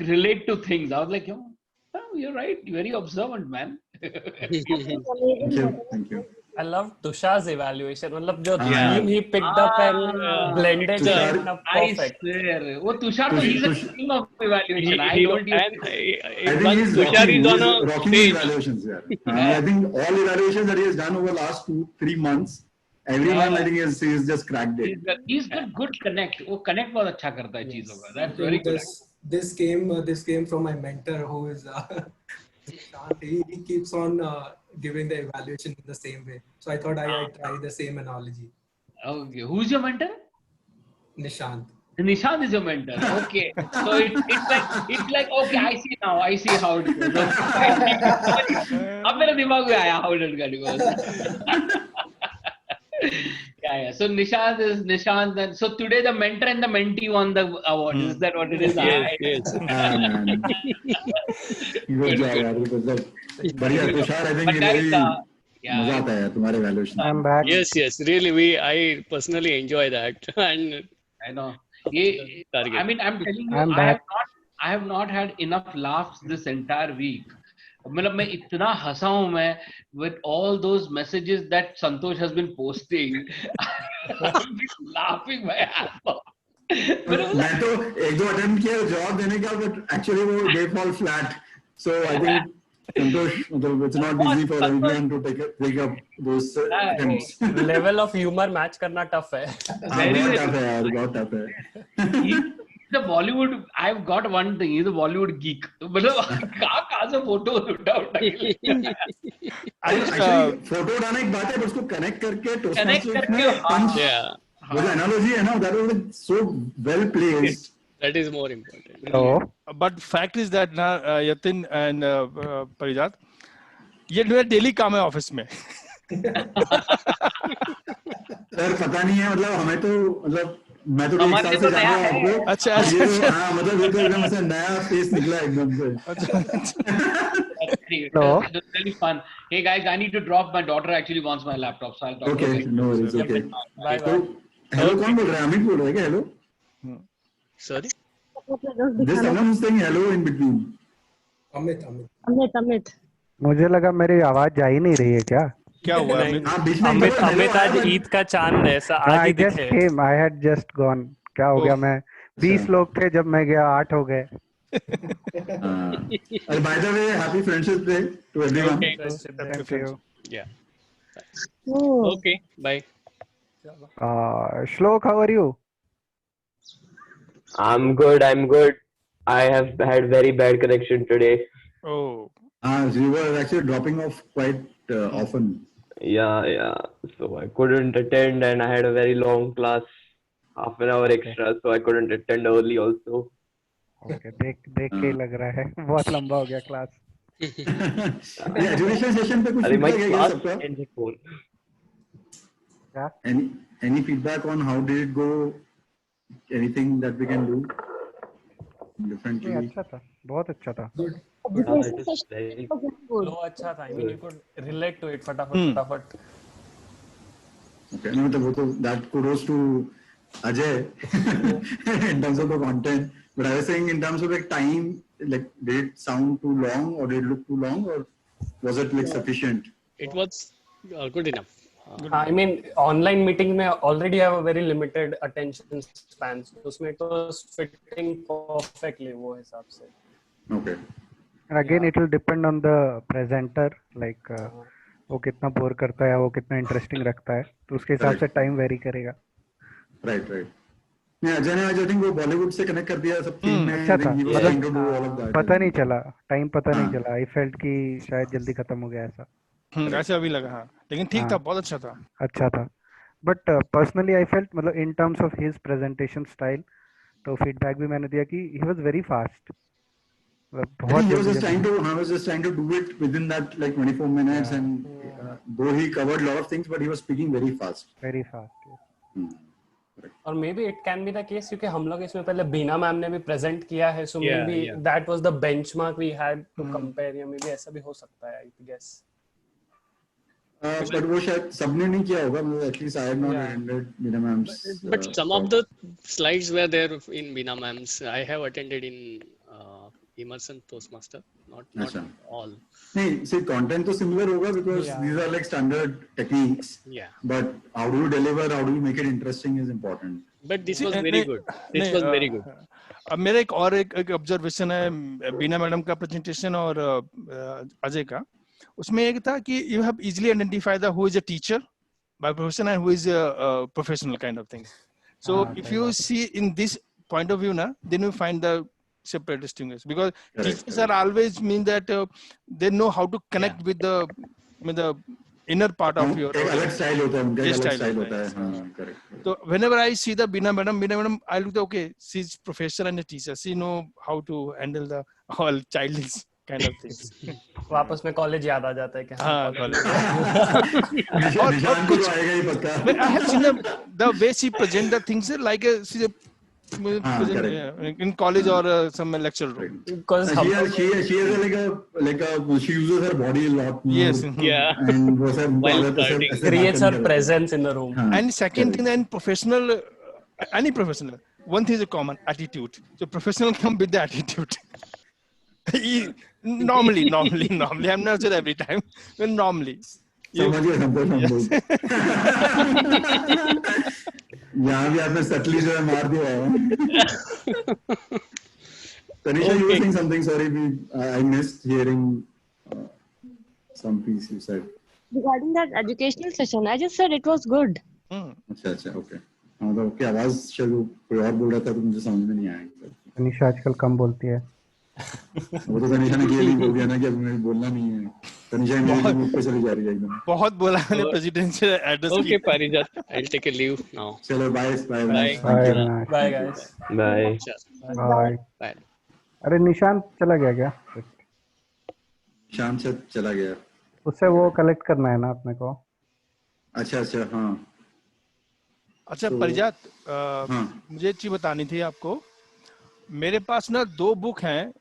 relate to things, I was like, you're right. You're very observant, man. Thank you. I love Tushar's evaluation. मतलब जो theme he picked up and blended it up perfect. I swear. वो Tushar तो he's a king of evaluation. I Once Tushar is on a rocking stage. Evaluations, I think all evaluations that he has done over the last 2-3 months, everyone I think he's just cracked it. He's got good connect. वो connect बहुत अच्छा करता है चीजों का. That's very good. This came from my mentor, who is he keeps on giving the evaluation in the same way. So I thought I try the same analogy. Okay, who's your mentor? Nishant. Nishant is your mentor. Okay. So it's like okay, I see now. I see how it goes. अब मेरे दिमाग में आया how it goes. Yeah. So Nishant. And so today the mentor and the mentee won the award. Is that what it is? Yes. Good job, yaar. Good job. बढ़िया Tushar, I think मजा आता है तुम्हारे valuation. I'm back. Yes. Really, I personally enjoy that. And I know. I mean, I'm telling you, I'm back. I have not had enough laughs this entire week. मतलब मैं इतना हंसा हूँ मैं with all those messages that Santosh has been posting. I'm just laughing my ass off. मैं तो एक दो attempt किया जवाब देने का, but actually वो they fall flat. So I think Santosh, it's not easy for everyone to take up those attempts. Level of humor match करना tough है. बहुत tough है यार, बहुत tough है. The Bollywood, I've got one thing. He's a Bollywood geek. मतलब कहाँ से फोटो उठा Actually, फोटो उठाना एक बात है, but उसको connect करके Toastmasters में punch. वो जो analogy है ना, that was so well placed. that is more important. Hello. But fact is that ना Yatin and Parijat, ये मेरा daily काम है ऑफिस में. सर पता नहीं है, मतलब हमें तो मतलब मैं तो एक साल से जान रहा हूँ आपको. अच्छा. हाँ मतलब ये तो एकदम ऐसा नया फेस निकला एकदम से. Hello. It's really fun. Hey guys, I need to drop. My daughter actually wants my laptop, so I'll talk. Okay, no worries. Okay. Bye. Hello, कौन बोल रहा है? अमित बोल रहा है क्या? Hello. Sorry. There's someone who's saying hello in between. Amit. मुझे लगा मेरी आवाज जा ही नहीं रही है क्या? क्या हुआ अमित आज ईद का चांद है, ऐसा आज ही just दिखे. came. I had just gone. क्या हो गया? मैं 20 लोग थे जब मैं गया, 8 हो गए. By the way, happy Friendship Day to everyone. Thank you. Yeah. Oh. Okay. Bye. Shlok, how are you? I'm good. I have had very bad connection today. Oh. You were actually dropping off quite often. Yeah. So I couldn't attend, and I had a very long class, half an hour extra, so I couldn't attend early also. Okay, देख के लग रहा है बहुत लंबा हो गया class. Education session पे कुछ feedback है क्या सबका? क्या? Any feedback on how did it go? Anything that we can do differently? अच्छा था, बहुत अच्छा था. Flow अच्छा था. I mean, you could relate to it फटाफट. Okay, no, वो तो that kudos to Ajay in terms of the content. But I was saying in terms of like time, like did it sound too long or did it look too long or was it like sufficient? It was good enough. I mean, online meeting में already have a very limited attention span. उसमें तो fitting perfectly वो हिसाब से. Okay. And again, it will depend on the presenter, like वो कितना bore करता है, वो कितना इंटरेस्टिंग रखता है, तो उसके हिसाब से टाइम वेरी करेगा. Right. अजय ने आज I think वो बॉलीवुड से कनेक्ट कर दिया सब चीज में. अच्छा था, मतलब पता नहीं चला, टाइम पता नहीं चला. I felt कि शायद जल्दी खत्म हो गया ऐसा. ऐसे अभी लगा. हाँ, लेकिन ठीक था, बहुत अच्छा था. अच्छा था. But personally I felt मतलब in terms of his presentation style, तो feedback भी मैंने दिया कि he was very fast. I was just trying to do it within that like 24 minutes and though he covered a lot of things but he was speaking very fast. Very fast. Yes. और may be it can be the case क्योंकि हम लोग इसमें पहले बीना ma'am ने भी present किया है, so maybe that was the benchmark we had to compare, या मे बी ऐसा भी हो सकता है. आई गेस but वो शायद सबने नहीं किया होगा, मतलब at least I have not attended Beena Ma'am's. But some of the slides were there in Beena Ma'am's. I have attended in Emerson Toastmaster, not all. नहीं, see content तो similar होगा because these are like standard techniques. Yeah. But how do you deliver, how do you make it interesting is important. But this was very good. This was very good. अब मेरा एक observation है बीना madam का presentation और अजय का. उसमें एक था कि you have easily identified who is a teacher by profession and who is a professional kind of thing. So if you see in this point of view ना, then you find the separate distinguish because teachers are always mean that they know how to connect with the inner part of your अलग style होता है उनका, अलग style होता है. हाँ, correct. So whenever I see the Bina madam, I look, okay, she's professor and a teacher. She know how to handle the all childish kind of things. वापस में कॉलेज याद आ जाता है कि हाँ, college निशान को तो आएगा ही पक्का. But I have seen the way she present the things like she's a in college or some lecture room. Because she has like a she uses her body a lot more. Yes. Yeah. And creates her presence in the room. And second thing, and professional, any professional, one thing is a common attitude. So professional come with the attitude. normally, I'm not sure every time, but normally. यहाँ भी आपने subtly जो है मार दिया है. Tanisha, you were saying something. Sorry, I missed hearing some piece you said. Regarding that educational session, I just said it was good. अच्छा, okay. हाँ तो क्या आवाज चलो कोई और बोल रहा था तो मुझे समझ में नहीं आया. तनिषा आजकल कम बोलती है. वो तो तनिषा ने ये बोल दिया ना कि अब मुझे बोलना नहीं है. तनिषा मेरे मुंह पे चली जा रही है एकदम. बहुत बोला है presidential address. Okay, Parijat, I'll take a leave now. चलो bye guys. Bye. अरे निशान चला गया क्या? शाम से चला गया. उससे वो कलेक्ट करना है ना अपने को. अच्छा हाँ. अच्छा परिजात, मुझे एक चीज बतानी थी आपको. मेरे पास ना 2 बुक हैं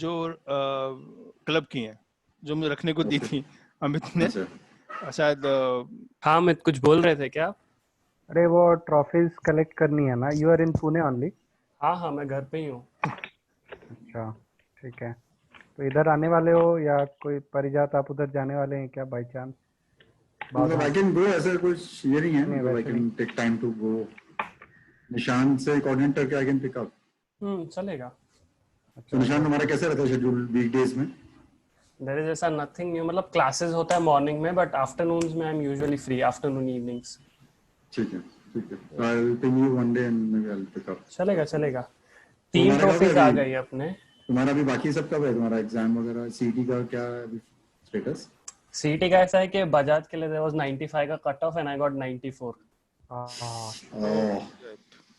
जो क्लब की हैं, जो मुझे रखने को दी थी अमित ने. शायद हाँ, अमित कुछ बोल रहे थे क्या? अरे वो ट्रॉफीज कलेक्ट करनी है ना. You are in Pune only? हाँ, मैं घर पे ही हूँ. अच्छा, ठीक है. तो इधर आने वाले हो या कोई परिजात आप उधर जाने वाले हैं क्या by chance? I can go, ऐसा कुछ ये नहीं है. I can take time to go. निशान से कोऑर्डिनेट करके I can pick up. चलेगा. तो निशान तुम्हारा कैसे रहता है शेड्यूल वीकडेज में? There is ऐसा nothing new. मतलब क्लासेस होता है मॉर्निंग में, बट आफ्टरनून्स में I am usually free. Afternoon evenings. ठीक है. So I'll ping you one day and maybe I'll pick up. चलेगा. 3 ट्रॉफीज आ गई अपने. तुम्हारा भी बाकी सब कब है? तुम्हारा एग्जाम वगैरह सीटी का क्या स्टेटस? सीटी का ऐसा है कि बजाज के लिए there was 95 का cut off and I got 94.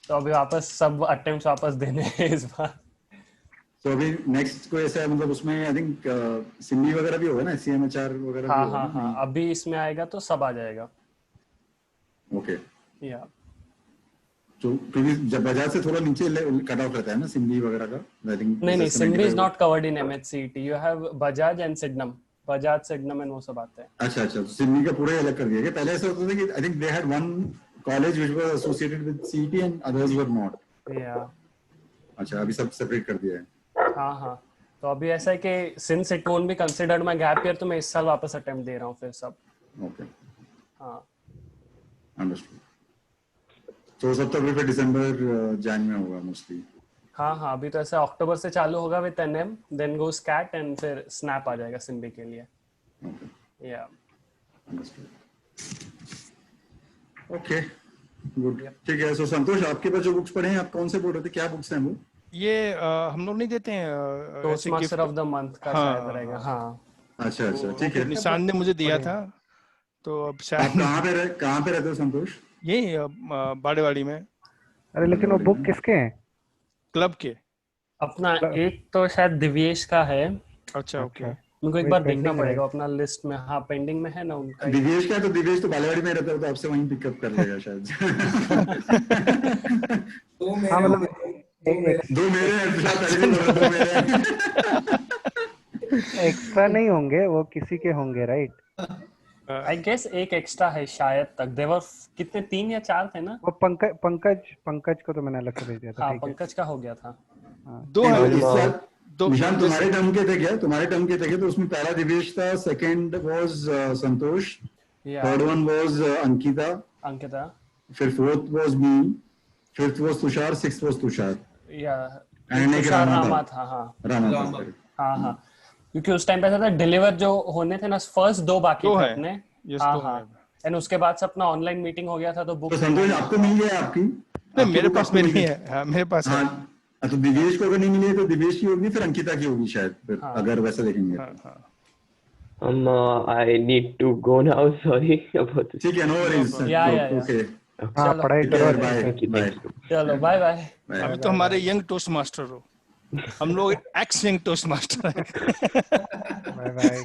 तो अभी वापस सब अटेम्प्ट्स वापस देने हैं इस बार. तो अभी नेक्स्ट कोई ऐसा मतलब उसमें आई थिंक सिम्बी वगैरह भी होगा ना, सीएमएचआर वगैरह. हाँ, अभी इसमें आएगा तो सब आ जाएगा. ओके. या तो क्योंकि जब बजाज से थोड़ा नीचे कट ऑफ रहता है ना सिम्बी वगैरह का. आई थिंक नहीं, Symbi is not covered in MHCET. You have Bajaj and Sydenham. Bajaj Sydenham and वो सब आते हैं. अच्छा, तो सिम्बी का पूरा अलग कर दिया गया. पहले ऐसा होता था कि I think they had one college which was associated with CET and others were not. या अच्छा, अभी सब सेपरेट कर दिया है. हाँ. तो अभी ऐसा है कि since it won't be considered my gap year, तो मैं इस साल वापस अटेम्प्ट दे रहा हूँ फिर सब. ओके. हाँ, अंडरस्टूड. तो सब तो फिर दिसंबर जैन में होगा मोस्टली. हाँ, अभी तो ऐसा अक्टूबर से चालू होगा with NM, then goes CAT and फिर स्नैप आ जाएगा सिम्बी के लिए. या ओके, गुड. ठीक है. सो संतोष, आपके पास जो बुक्स पढ़े हैं, आप कौन से बोल रहे थे? क्या बुक्स हैं वो? ये हम लोग नहीं देते हैं टोस्टमास्टर ऑफ द मंथ का शायद रहेगा. हाँ. अच्छा, ठीक है. निशान ने मुझे दिया था. तो अब शायद कहाँ पे रहते हो संतोष? यही बाड़ेवाड़ी में. अरे लेकिन वो बुक किसके हैं? क्लब के. अपना एक तो शायद दिव्येश का है. अच्छा, ओके. उनको एक बार देखना पड़ेगा अपना लिस्ट में. हाँ, पेंडिंग में है ना उनका. दिव्येश का? तो दिव्येश तो बालेवाड़ी में रहता है, तो आपसे वहीं पिकअप कर लेगा शायद. हाँ, मतलब 2 मेरे हैं. एक्स्ट्रा नहीं होंगे वो, किसी के होंगे राइट? आई गेस एक एक्स्ट्रा है शायद तक. देवर कितने 3 या 4 थे ना? वो पंकज को तो मैंने अलग से भेज दिया था. हाँ, पंकज का हो गया था. 2 निशान तुम्हारे टर्म के थे क्या? तुम्हारे टर्म के थे क्या? तो उसमें पहला दिवेश था, second was Santosh, third one was Ankita, फिर fourth was me, fifth was Tushar, sixth was Tushar. Yeah and एक रामा था. हाँ. क्योंकि उस टाइम पे ऐसा था डिलीवर जो होने थे ना, फर्स्ट 2 बाकी थे अपने. हाँ. एंड उसके बाद से अपना ऑनलाइन मीटिंग हो गया था. तो बुक संतोष आपको मिल गया? आपकी नहीं, मेरे पास में नहीं है. हाँ, मेरे पास है. तो दिवेश को अगर नहीं मिली तो दिवेश की होगी, फिर अंकिता की होगी शायद. फिर अगर वैसे देखेंगे. I need to go now. Sorry about this. ठीक है, no worries. Yeah. Okay. हाँ पढ़ाई करो बाय बाय चलो बाय बाय। अभी तो हमारे यंग टोस्ट मास्टर हो, हम लोग एक्स यंग टोस्ट मास्टर हैं। बाय बाय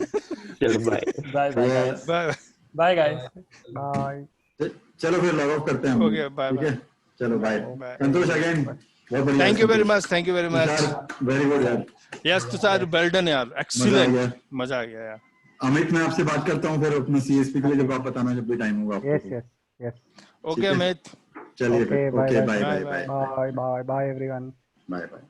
चलो bye bye bye bye bye guys bye. चलो फिर लॉग ऑफ करते हैं हम। ओके बाय ठीक है, चलो बाय। बाय। संतोष अगेन बहुत बढ़िया। Thank you very much, thank you very much. Very good यार। यस तुषार, वेल डन यार, एक्सीलेंट, मजा आ गया यार। अमित मैं आपसे बात करता हूँ फिर अपने सीएसपी के लिए, जब आप बताना जब भी टाइम होगा आपको। Yes yes yes. Okay Amit, चलिए okay bye bye bye bye bye everyone. Bye bye.